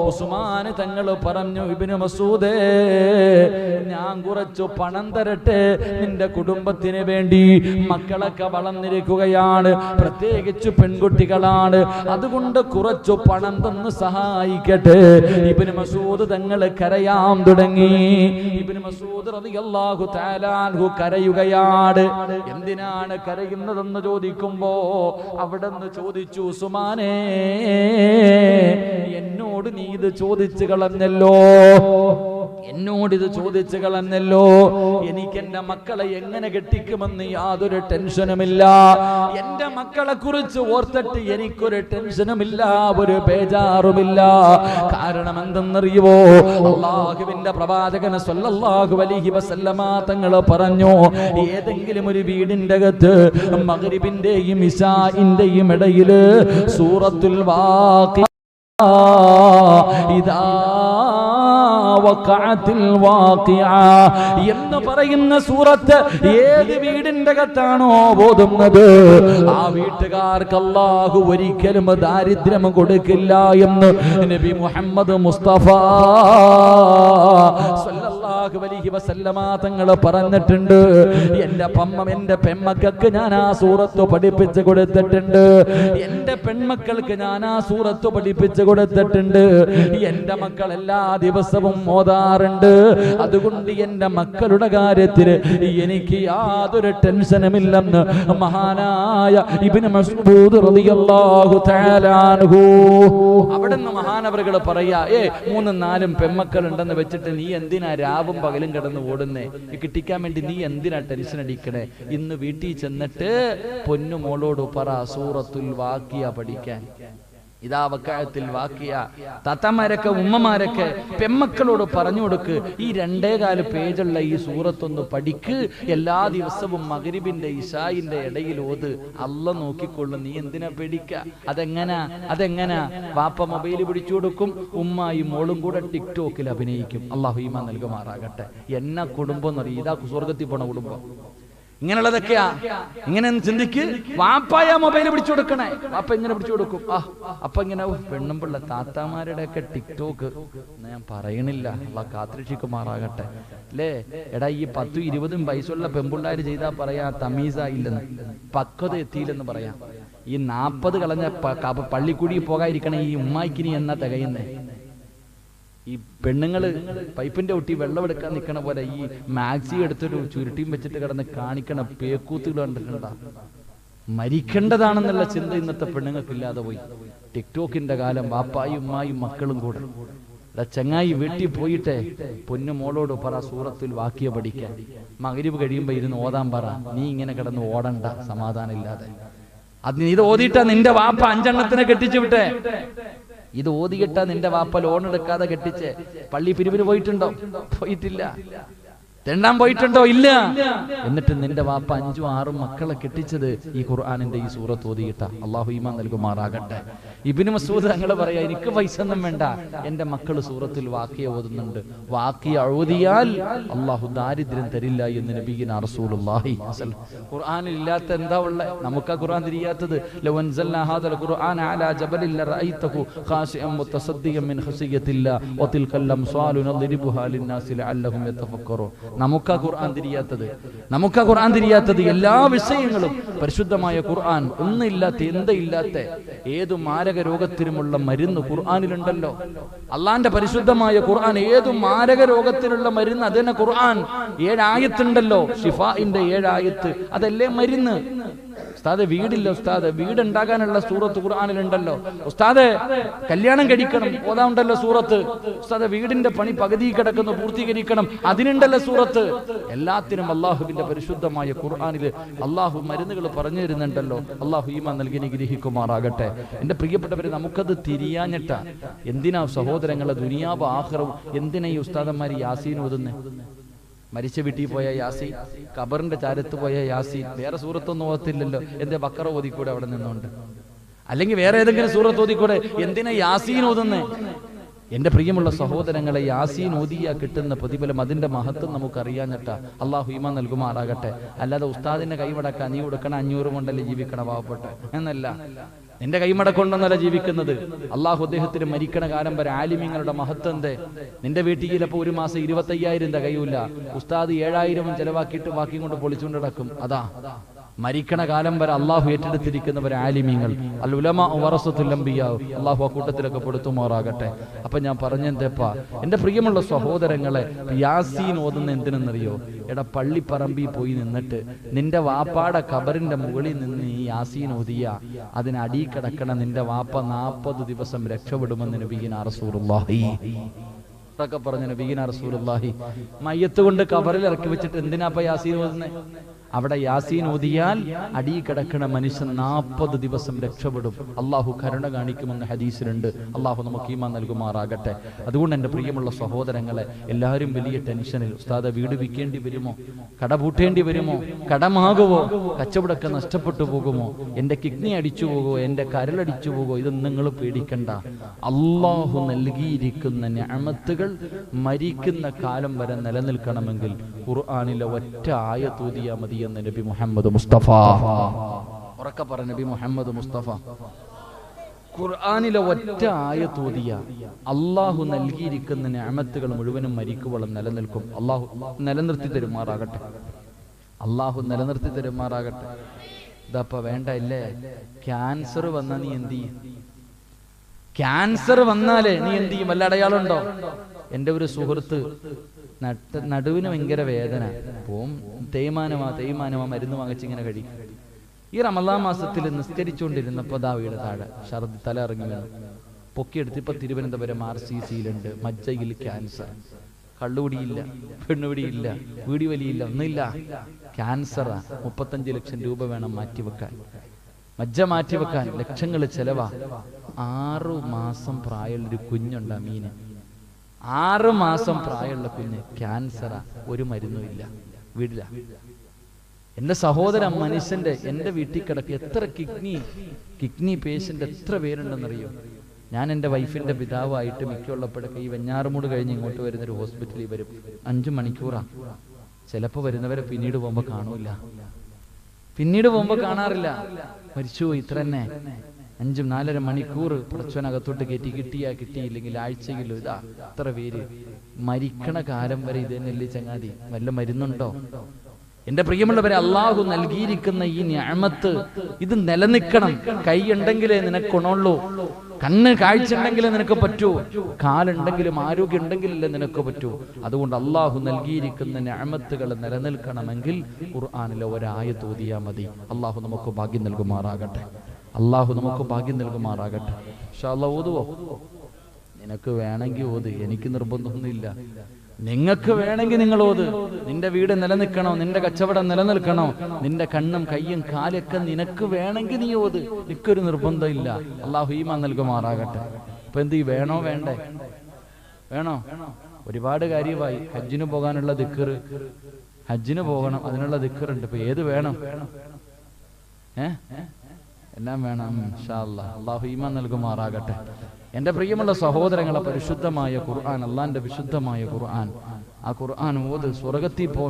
ഉസ്മാൻ തങ്ങൾ പറഞ്ഞു, ഇബ്നു മസ്ഊദേ, ഞാൻ കുറച്ചു പണം തരട്ടെ നിന്റെ കുടുംബത്തിന് വേണ്ടി. മക്കളൊക്കെ വളർന്നിരിക്കുകയാണ്, പ്രത്യേകിച്ച് പെൺകുട്ടികളാണ്, അതുകൊണ്ട് കുറച്ചു പണം തന്ന് സഹായിക്കട്ടെ. ഇബ്നു മസ്ഊദ് തങ്ങൾ കരയാൻ തുടങ്ങി. ഇബ്നു മസ്ഊദ് റളിയല്ലാഹു തആല അൻഹു കരയുകയാണ്. എന്തിനാണ് കരയുന്നതെന്ന് ചോദിക്കുമ്പോ അവിടെന്ന് ചോദിച്ചു, ഉസ്മാനേ, എന്നോട് നീ ഇത് ചോദിച്ചു കളഞ്ഞല്ലോ, എന്നോടിത് ചോദിച്ചു കളഞ്ഞല്ലോ. എനിക്ക് എന്റെ മക്കളെ എങ്ങനെ കെട്ടിക്കുമെന്ന് യാതൊരു ടെൻഷനുമില്ല. എന്റെ മക്കളെ കുറിച്ച് ഓർത്തിട്ട് എനിക്കൊരു ടെൻഷനുമില്ല, ഒരു ബേജാറുമില്ല. കാരണം എന്തെന്നറിയുവോ? അല്ലാഹുവിന്റെ പ്രവാചകൻ സ്വല്ലല്ലാഹു അലൈഹി വസല്ലമ തങ്ങൾ പറഞ്ഞു, ഏതെങ്കിലും ഒരു വീടിന്റെ അകത്ത് മഗ്രിബിന്റെയും ഇശാഇന്റെയും ഇടയില് സൂറത്തുൽ വാഖിഅ ഇദാ വഖഅത്തിൽ വാഖിഅ എന്ന് പറയുന്ന സൂറത്ത് ഏത് വീടിന്റെ അകത്താണോ ഓതുന്നത്, ആ വീട്ടുകാർക്ക് അല്ലാഹു ഒരിക്കലും ദാരിദ്ര്യം കൊടുക്കില്ല എന്ന് നബി മുഹമ്മദ് മുസ്തഫ സ്വല്ലല്ലാഹു അലൈഹി വസല്ലമ തങ്ങൾ പറഞ്ഞിട്ടുണ്ട്. എന്റെ പെൺമക്കൾക്ക് ഞാൻ ആ സൂറത്ത് പഠിപ്പിച്ചു കൊടുത്തിട്ടുണ്ട്. എന്റെ പെൺമക്കൾക്ക് ഞാൻ ആ സൂറത്ത് പഠിപ്പിച്ചു കൊടുത്തിട്ടുണ്ട്. എന്റെ മക്കൾ എല്ലാ ദിവസവും ഓതാറുണ്ട്. അതുകൊണ്ട് എന്റെ മക്കളുടെ കാര്യത്തിൽ എനിക്ക് യാതൊരു ടെൻഷനുമില്ലെന്ന് മഹാനായ ഇബ്നു മസ്ഊദ് റളിയല്ലാഹു തആല അൻഹു. അവിടുന്ന് മഹാനവറുകൾ പറയാ, 3-4 പെൺമക്കൾ ഉണ്ടെന്ന് വെച്ചിട്ട് നീ എന്തിനാ രാവും പകലും കിടന്ന് ഓടുന്നേ? കിട്ടിക്കാൻ വേണ്ടി നീ എന്തിനാ ടെൻഷൻ അടിക്കണേ? ഇന്ന് വീട്ടിൽ ചെന്നിട്ട് പൊന്നു മോളോട് പറ സൂറത്തുൽ വാഖിയ പഠിക്കാൻ. ഇതാ വഖഅത്തിൽ വാഖിയ. താത്തമാരൊക്കെ ഉമ്മമാരൊക്കെ പെമ്മക്കളോട് പറഞ്ഞു കൊടുക്ക്, ഈ 2.25 പേജുള്ള ഈ സൂറത്തൊന്ന് പഠിക്ക്. എല്ലാ ദിവസവും മഗ്രിബിന്റെ ഇശായിന്റെ ഇടയിൽ ഓത്. അല്ലാഹ് നോക്കിക്കൊള്ളും, നീ എന്തിനാ പേടിക്ക? അതെങ്ങനാ വാപ്പ മൊബൈൽ പിടിച്ചു കൊടുക്കും, ഉമ്മായും മോളും കൂടെ ടിക്ടോക്കിൽ അഭിനയിക്കും. അല്ലാഹു ഈമാൻ നൽകുമാറാകട്ടെ. എന്ന കുടുംബം എന്നറിയ, ഇതാ സ്വർഗത്തിൽ പോണ കുടുംബം. ഇങ്ങനെയുള്ളതൊക്കെയാ. ഇങ്ങനെ ചിന്തിക്ക്, വാപ്പായ മൊബൈൽ പിടിച്ചു കൊടുക്കണേ. വാപ്പ ഇങ്ങനെ പിടിച്ചു കൊടുക്കും. അപ്പൊ ഇങ്ങനെ പെണ്ണും പിള്ള താത്താമാരുടെ ഒക്കെ ടിക്ടോക്ക് ഞാൻ പറയണില്ല, അള്ളാഹ് കാത്തിരക്ഷിക്കുമാറാകട്ടെ. അല്ലേ എടാ, ഈ 10-20 വയസ്സുള്ള പെൺപിള്ളാര് ചെയ്താ പറയാ തമീസായില്ലെന്ന്, പക്വത എത്തിയില്ലെന്ന് പറയാം. ഈ 40 കളഞ്ഞ പള്ളിക്കൂടി പോകാതിരിക്കണേ ഈ ഉമ്മായിക്കിനി എന്നാ തികയുന്നേ? ഈ പെണ്ണുങ്ങള് പൈപ്പിന്റെ ഒട്ടി വെള്ളമെടുക്കാൻ നിൽക്കണ പോലെ ഈ മാക്സി എടുത്തൊരു ചുരുട്ടിയും വെച്ചിട്ട് കിടന്ന് കാണിക്കണ പേക്കൂത്തുകൾ കണ്ടിട്ടുണ്ടാ. മരിക്കേണ്ടതാണെന്നുള്ള ചിന്ത ഇന്നത്തെ പെണ്ണുങ്ങൾക്കില്ലാതെ പോയി. ടിക്ടോക്കിന്റെ കാലം. വാപ്പായും ഉമ്മായും മക്കളും കൂടെ. ചങ്ങായി വീട്ടിൽ പോയിട്ടെ പൊന്നു മോളോട് പറ സൂറത്തുൽ വാഖിയ പഠിക്കാൻ. മഗ്രിബ് കഴിയുമ്പോ ഇരുന്ന് ഓതാൻ പറ. നീ ഇങ്ങനെ കിടന്ന് ഓടണ്ട സമാധാനം ഇല്ലാതെ. ഇത് ഓതിയിട്ടാ നിന്റെ വാപ്പ 5 എണ്ണത്തിനെ കെട്ടിച്ചു വിട്ടെ. ഇത് ഓതിയിട്ടാ നിന്റെ വാപ്പ ലോൺ എടുക്കാതെ കെട്ടിച്ച്. പള്ളി പിരിവിന് പോയിട്ടുണ്ടോ? പോയിട്ടില്ല. തെണ്ടാൻ പോയിട്ടുണ്ടോ? ഇല്ല. എന്നിട്ട് നിന്റെ വാപ്പ 5-6 മക്കളെ കെട്ടിച്ചത് ഈ ഖുർആനിന്റെ ഈ സൂറത്ത് ഓതിയിട്ട. അല്ലാഹു ഈമാൻ നൽകുമാറാകട്ടെ. ഇബ്നു മസ്ഊദ് തങ്ങൾ പറയാ, എനിക്ക് പൈസ ഒന്നും വേണ്ട, എന്റെ മക്കൾ സൂറത്തുൽ വാഖിയ ഓതുന്നുണ്ട്. വാഖിയ ഓതിയാൽ അല്ലാഹു ദാരിദ്ര്യം തരില്ല എന്ന് നബിയിന റസൂലുള്ളാഹി. ഖുർആനിൽ ഇല്ലാത്ത എന്താ ഉള്ളെ? നമുക്കാ ഖുർആൻ തിരിയാത്തത്. ലൗ അൻസൽനാ ഹാദൽ ഖുർആന അലാ ജബലിൻ ലറഅയ്തഹു ഖാശിഅൻ മുതസദ്ദിയൻ മിൻ ഖശിയത്തില്ലാ വതിൽകൽ അംസാലു നദ്രിബുഹാ ലിന്നാസി ലഅല്ലഹും യതഫക്കറൂൻ. നമുക്കാ ഖുർആൻ തിരിയാത്തത്. എല്ലാ വിഷയങ്ങളും പരിശുദ്ധമായ ഖുർആൻ. ഒന്നില്ലാത്ത എന്തയില്ലാത്ത ഏതു മാരക രോഗത്തിനുമുള്ള മരുന്ന് ഖുർആനിലുണ്ടല്ലോ. അള്ളാന്റെ പരിശുദ്ധമായ ഖുർആൻ ഏതു മാരക രോഗത്തിനുള്ള മരുന്ന് അതന്നെ ഖുർആൻ. 7 ആയത്തുണ്ടല്ലോ, ഷിഫാഇന്റെ 7 ആയത്ത്. അതല്ലേ മരുന്ന്. ഉസ്താദ് വീടില്ല, ഉസ്താദ് വീടുണ്ടാകാനുള്ള സൂറത്ത് ഖുർആനിലുണ്ടല്ലോ. ഉസ്താദ് കല്യാണം കഴിക്കണം, ഓതാണ്ടല്ലോ സൂറത്ത്. ഉസ്താദ് വീടിന്റെ പണി പകുതി കിടക്കുന്നു, പൂർത്തീകരിക്കണം, അതിനുണ്ടല്ലോ സൂറത്ത്. എല്ലാത്തിനും അള്ളാഹുവിന്റെ പരിശുദ്ധമായ ഖുർആനിൽ അള്ളാഹു മരുന്നുകൾ പറഞ്ഞു തരുന്നുണ്ടല്ലോ. അള്ളാഹു ഈമാൻ നൽകി അനുഗ്രഹിക്കുമാറാകട്ടെ. എന്റെ പ്രിയപ്പെട്ടവരെ, നമുക്കത് തിരിയാഞ്ഞിട്ട. എന്തിനാ സഹോദരങ്ങളെ ദുനിയാവ് ആഖിറവും എന്തിനാ ഈ ഉസ്താദന്മാർ യാസീൻ ഓതുന്നേ? മരിച്ച വീട്ടിൽ പോയ യാസീൻ, ഖബറിന്റെ ചാരത്ത് പോയ യാസീൻ. വേറെ സൂറത്തൊന്നും ഓർത്തില്ലല്ലോ, എന്തേ ബക്കറ ഓതിക്കൂടെ അവിടെ നിന്നുകൊണ്ട്? അല്ലെങ്കിൽ വേറെ ഏതെങ്കിലും സൂറത്ത് ഓതിക്കൂടെ? എന്തിനാ യാസീൻ ഓതുന്നേ? എന്റെ പ്രിയമുള്ള സഹോദരങ്ങളെ, യാസീൻ ഓതിയ കിട്ടുന്ന പ്രതിഫലം, അതിന്റെ മഹത്വം നമുക്കറിയാഞ്ഞിട്ടാ. അള്ളാഹു ഈമാൻ നൽകുമാറാകട്ടെ. അല്ലാതെ ഉസ്താദിന്റെ കൈമടക്കാൻ നീ കൊടുക്കണം 500 കൊണ്ടല്ലേ ജീവിക്കണം പാവപ്പെട്ടെ എന്നല്ല. നിന്റെ കൈമടക്കൊണ്ടെന്നല്ല ജീവിക്കുന്നത്. അള്ളാഹു അദ്ദേഹത്തിന് മരിക്കണ കാലം വരെ ആലിമീങ്ങളുടെ മഹത്വം എന്തേ? നിന്റെ വീട്ടിൽ ചിലപ്പോൾ ഒരു മാസം 25,000 തികയൂല, ഉസ്താദ് 7,000 ചെലവാക്കിയിട്ട് ബാക്കി കൊണ്ട് പൊളിച്ചുകൊണ്ട് നടക്കും. അതാ മരിക്കണ കാലം വരെ അള്ളാഹു ഏറ്റെടുത്തിരിക്കുന്നവരെ ആലിമീങ്ങൾ, അൽ ഉലമാ വറസത്തുൽ അംബിയാ. അള്ളാഹു ആ കൂട്ടത്തിലൊക്കെ പെടുത്തുമാറാകട്ടെ. അപ്പൊ ഞാൻ പറഞ്ഞെന്തേപ്പാ എന്റെ പ്രിയമുള്ള സഹോദരങ്ങളെ, യാസീൻ ഓതുന്ന എന്തിനെന്നറിയോ? എടാ, പള്ളിപ്പറമ്പിൽ പോയി നിന്നിട്ട് നിന്റെ വാപ്പാടെ ഖബറിന്റെ മുകളിൽ നിന്ന് ഈ യാസീൻ ഓതിയ അതിനടി കിടക്കണ നിന്റെ വാപ്പ 40 ദിവസം രക്ഷപ്പെടുമെന്ന് നബിയിനാ റസൂലുള്ളാഹി പറഞ്ഞ നബിയിനാ റസൂലുള്ളാഹി. മയ്യത്ത് കൊണ്ട് ഖബറിൽ ഇറക്കി വെച്ചിട്ട് എന്തിനാപ്പ യാസീൻ ഓതുന്നേ? അവിടെ യാസീൻ ഓതിയാൽ അടി കിടക്കണ മനുഷ്യൻ 40 ദിവസം രക്ഷപ്പെടും. അള്ളാഹു കരുണ കാണിക്കുമെന്ന് ഹദീസിലുണ്ട്. അള്ളാഹു നമുക്ക് ഈമാൻ നൽകുമാറാകട്ടെ. അതുകൊണ്ട് എൻ്റെ പ്രിയമുള്ള സഹോദരങ്ങളെ, എല്ലാവരും വലിയ ടെൻഷനിൽ, ഉസ്താദ് വീട് വിൽക്കേണ്ടി വരുമോ, കട പൂട്ടേണ്ടി വരുമോ, കടമാകുമോ, കച്ചവടമൊക്കെ നഷ്ടപ്പെട്ടു പോകുമോ, എൻ്റെ കിഡ്നി അടിച്ചു പോകുമോ, എൻ്റെ കരളടിച്ചു പോകുമോ? ഇതൊന്നും നിങ്ങൾ പേടിക്കണ്ട. അള്ളാഹു നൽകിയിരിക്കുന്ന നിഅമത്തുകൾ മരിക്കുന്ന കാലം വരെ നിലനിൽക്കണമെങ്കിൽ ഖുർആനിലെ ഒറ്റ ആയത്ത് ഓതിയാൽ മതി എന്ന് നബി മുഹമ്മദ് മുസ്തഫ. ഉറക്കെ പറ, നബി മുഹമ്മദ് മുസ്തഫ. ഖുർആനിലെ ഒറ്റ ആയത്ത് ഓതിയാൽ അള്ളാഹു നൽകിയിരിക്കുന്ന നിഅമത്തുകൾ മുഴുവനും മരിക്കുവോളം നിലനിൽക്കും. അള്ളാഹു നിലനിർത്തി തരുമാറാകട്ടെ. അള്ളാഹു നിലനിർത്തി തരുമാറാകട്ടെ. ഇതപ്പ വേണ്ട ഇല്ലേ? ക്യാൻസർ വന്നാൽ നീ എന്ത് ചെയ്യും? ക്യാൻസർ വന്നാലേ നീ എന്ത് ചെയ്യും? വല്ല അടയാളുണ്ടോ? എൻ്റെ ഒരു സുഹൃത്ത് നടുവിന് ഭയങ്കര വേദന, പോവും തേയ്മാനമാ മരുന്ന് വാങ്ങിച്ചിങ്ങനെ കഴിക്കും. ഈ റമളാൻ മാസത്തിൽ നിസ്കരിച്ചുകൊണ്ടിരുന്നപ്പോൾ ദാ വീട് താഴെ ഛർദി, തല ഇറങ്ങി വീണു. പൊക്കിയെടുത്ത് ഇപ്പൊ തിരുവനന്തപുരം RCCയിലുണ്ട്. മജ്ജയിൽ ക്യാൻസർ. കള്ളുപിടിയില്ല, പെണ്ണുപിടിയില്ല, വീടി വലിയില്ല, ഒന്നുമില്ല. ക്യാൻസറാ. 35 ലക്ഷം രൂപ വേണം മാറ്റിവെക്കാൻ. മജ്ജ മാറ്റിവെക്കാൻ ലക്ഷങ്ങൾ ചെലവാ. 6 മാസം പ്രായമുള്ളൊരു കുഞ്ഞുണ്ട്, അമീന്. 6 മാസം പ്രായമുള്ള കുഞ്ഞ്, ക്യാൻസറാ. ഒരു മരുന്നുമില്ല, വീടില്ല. എന്റെ സഹോദരൻ മനുഷ്യന്റെ, എന്റെ വീട്ടിൽ കിടക്കുക എത്ര കിഡ്നി പേഷ്യന്റ് എത്ര പേരുണ്ടെന്നറിയോ? ഞാൻ എൻ്റെ വൈഫിന്റെ പിതാവായിട്ട് മിക്കുള്ളപ്പോഴൊക്കെ ഈ വെഞ്ഞാറുമൂട് കഴിഞ്ഞ് ഇങ്ങോട്ട് വരുന്നൊരു ഹോസ്പിറ്റലിൽ വരും. 5 മണിക്കൂറാ. ചിലപ്പോൾ വരുന്നവരെ പിന്നീട് പോകുമ്പോൾ കാണൂല, പിന്നീട് പോകുമ്പോൾ കാണാറില്ല. മരിച്ചുപോയി, ഇത്ര തന്നെ. 5-4.5 മണിക്കൂർ പടച്ചവനകത്തോട്ട് കയറ്റി. കിട്ടിയില്ലെങ്കിൽ ആഴ്ചയിലോ. ഇതാ എത്ര പേര് മരിക്കണ കാലം വരെ ഇത് തന്നെയല്ലേ ചങ്ങാതി? വല്ല മരുന്നുണ്ടോ? എന്റെ പ്രിയമുള്ളവരെ, അള്ളാഹു നൽകിയിരിക്കുന്ന ഈ നിഅമത്ത് ഇത് നിലനിൽക്കണം. കൈ ഉണ്ടെങ്കിലേ നിനക്കുണുള്ളൂ, കണ്ണ് കാഴ്ച ഉണ്ടെങ്കിലേ നിനക്ക് പറ്റൂ, കാലുണ്ടെങ്കിലും ആരോഗ്യം ഉണ്ടെങ്കിലല്ലേ നിനക്ക് പറ്റൂ. അതുകൊണ്ട് അള്ളാഹു നൽകിയിരിക്കുന്ന നിഅമത്തുകൾ നിലനിൽക്കണമെങ്കിൽ ഖുർആനിലെ ഒരായത്ത് ഓതിയാൽ മതി. അള്ളാഹു നമുക്ക് ഭാഗ്യം നൽകുമാറാകട്ടെ. അള്ളാഹു നമുക്ക് ഭാഗ്യം നൽകുമാറാകട്ടെ. ഇൻഷാ അല്ലാഹ് ഓതുവോ? നിനക്ക് വേണമെങ്കിൽ ഓത്, എനിക്ക് നിർബന്ധമൊന്നുമില്ല. നിങ്ങൾക്ക് വേണമെങ്കിൽ നിങ്ങൾ ഓത്. നിന്റെ വീട് നിലനിൽക്കണോ, നിന്റെ കച്ചവടം നിലനിൽക്കണോ, നിന്റെ കണ്ണും കയ്യും കാലൊക്കെ നിനക്ക് വേണമെങ്കിൽ നീ ഓത്. എനിക്കൊരു നിർബന്ധമില്ല. അള്ളാഹു ഈമാൻ നൽകുമാറാകട്ടെ. അപ്പൊ എന്ത് വേണോ വേണ്ടേ? വേണോ? ഒരുപാട് കാര്യമായി. ഹജ്ജിന് പോകാനുള്ള ദിക്ർ, ഹജ്ജിന് പോകണം, അതിനുള്ള ദിക്റുണ്ട്. ഇപ്പൊ ഏത് വേണം? എല്ലാം വേണം. ഇൻഷാ അല്ലാഹ്. അള്ളാഹു ഈമാൻ നൽകുമാറാകട്ടെ. എന്റെ പ്രിയമുള്ള സഹോദരങ്ങളെ, പരിശുദ്ധമായ ഖുർആൻ, അള്ളാന്റെ വിശുദ്ധമായ ഖുർആൻ, ആ ഖുർആൻ ഓത്.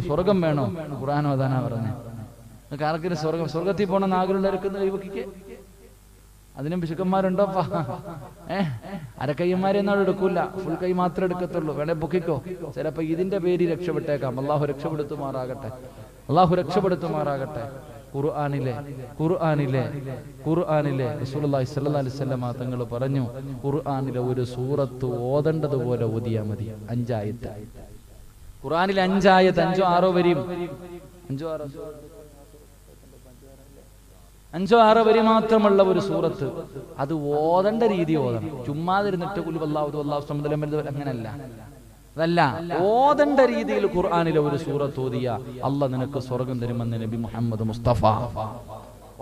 സ്വർഗം വേണോ? ഖുർആൻ ഓതാനാ പറഞ്ഞേ. ആർക്കിന് സ്വർഗത്തിൽ പോകണമെന്ന് ആഗ്രഹമുള്ളവർക്ക് കൈവക്കിക്ക്. അതിനും പിശുക്കന്മാരുണ്ടോപ്പാ? അരക്കയ്യന്മാരെന്നാൾ എടുക്കൂല, ഫുൾ കൈ മാത്രമേ എടുക്കത്തുള്ളൂ. വേണേ പൊക്കിക്കോ. ചിലപ്പോ ഇതിന്റെ പേര് രക്ഷപ്പെട്ടേക്കാം. അള്ളാഹു രക്ഷപ്പെടുത്തുമാറാകട്ടെ. അള്ളാഹു രക്ഷപ്പെടുത്തുമാറാകട്ടെ. ഖുർആനിലെ റസൂലുള്ളാഹി സ്വല്ലല്ലാഹു അലൈഹി വസല്ലം തങ്ങൾ പറഞ്ഞു, ഖുർആനിലെ ഒരു സൂറത്ത് ഓതേണ്ടതുപോലെ ഓതിയാൽ മതി. 5 ആയത്ത്. ഖുർആനിലെ 5 ആയത്ത്, 5-6 വരിയും, 5-6 വരി മാത്രമുള്ള ഒരു സൂറത്ത്. അത് ഓതേണ്ട രീതി ഓതണം. ചുമ്മാതിരുന്നിട്ട് ഖുൽ വല്ലാഹു അല്ലാഹു സമദ് അങ്ങനല്ല. അതല്ല, ഓതേണ്ട രീതിയിൽ ഖുർആനിലെ ഒരു സൂറത്ത് ഓതിയ അള്ളാഹ് നിനക്ക് സ്വർഗം തരുമെന്ന് നബി മുഹമ്മദ് മുസ്തഫ.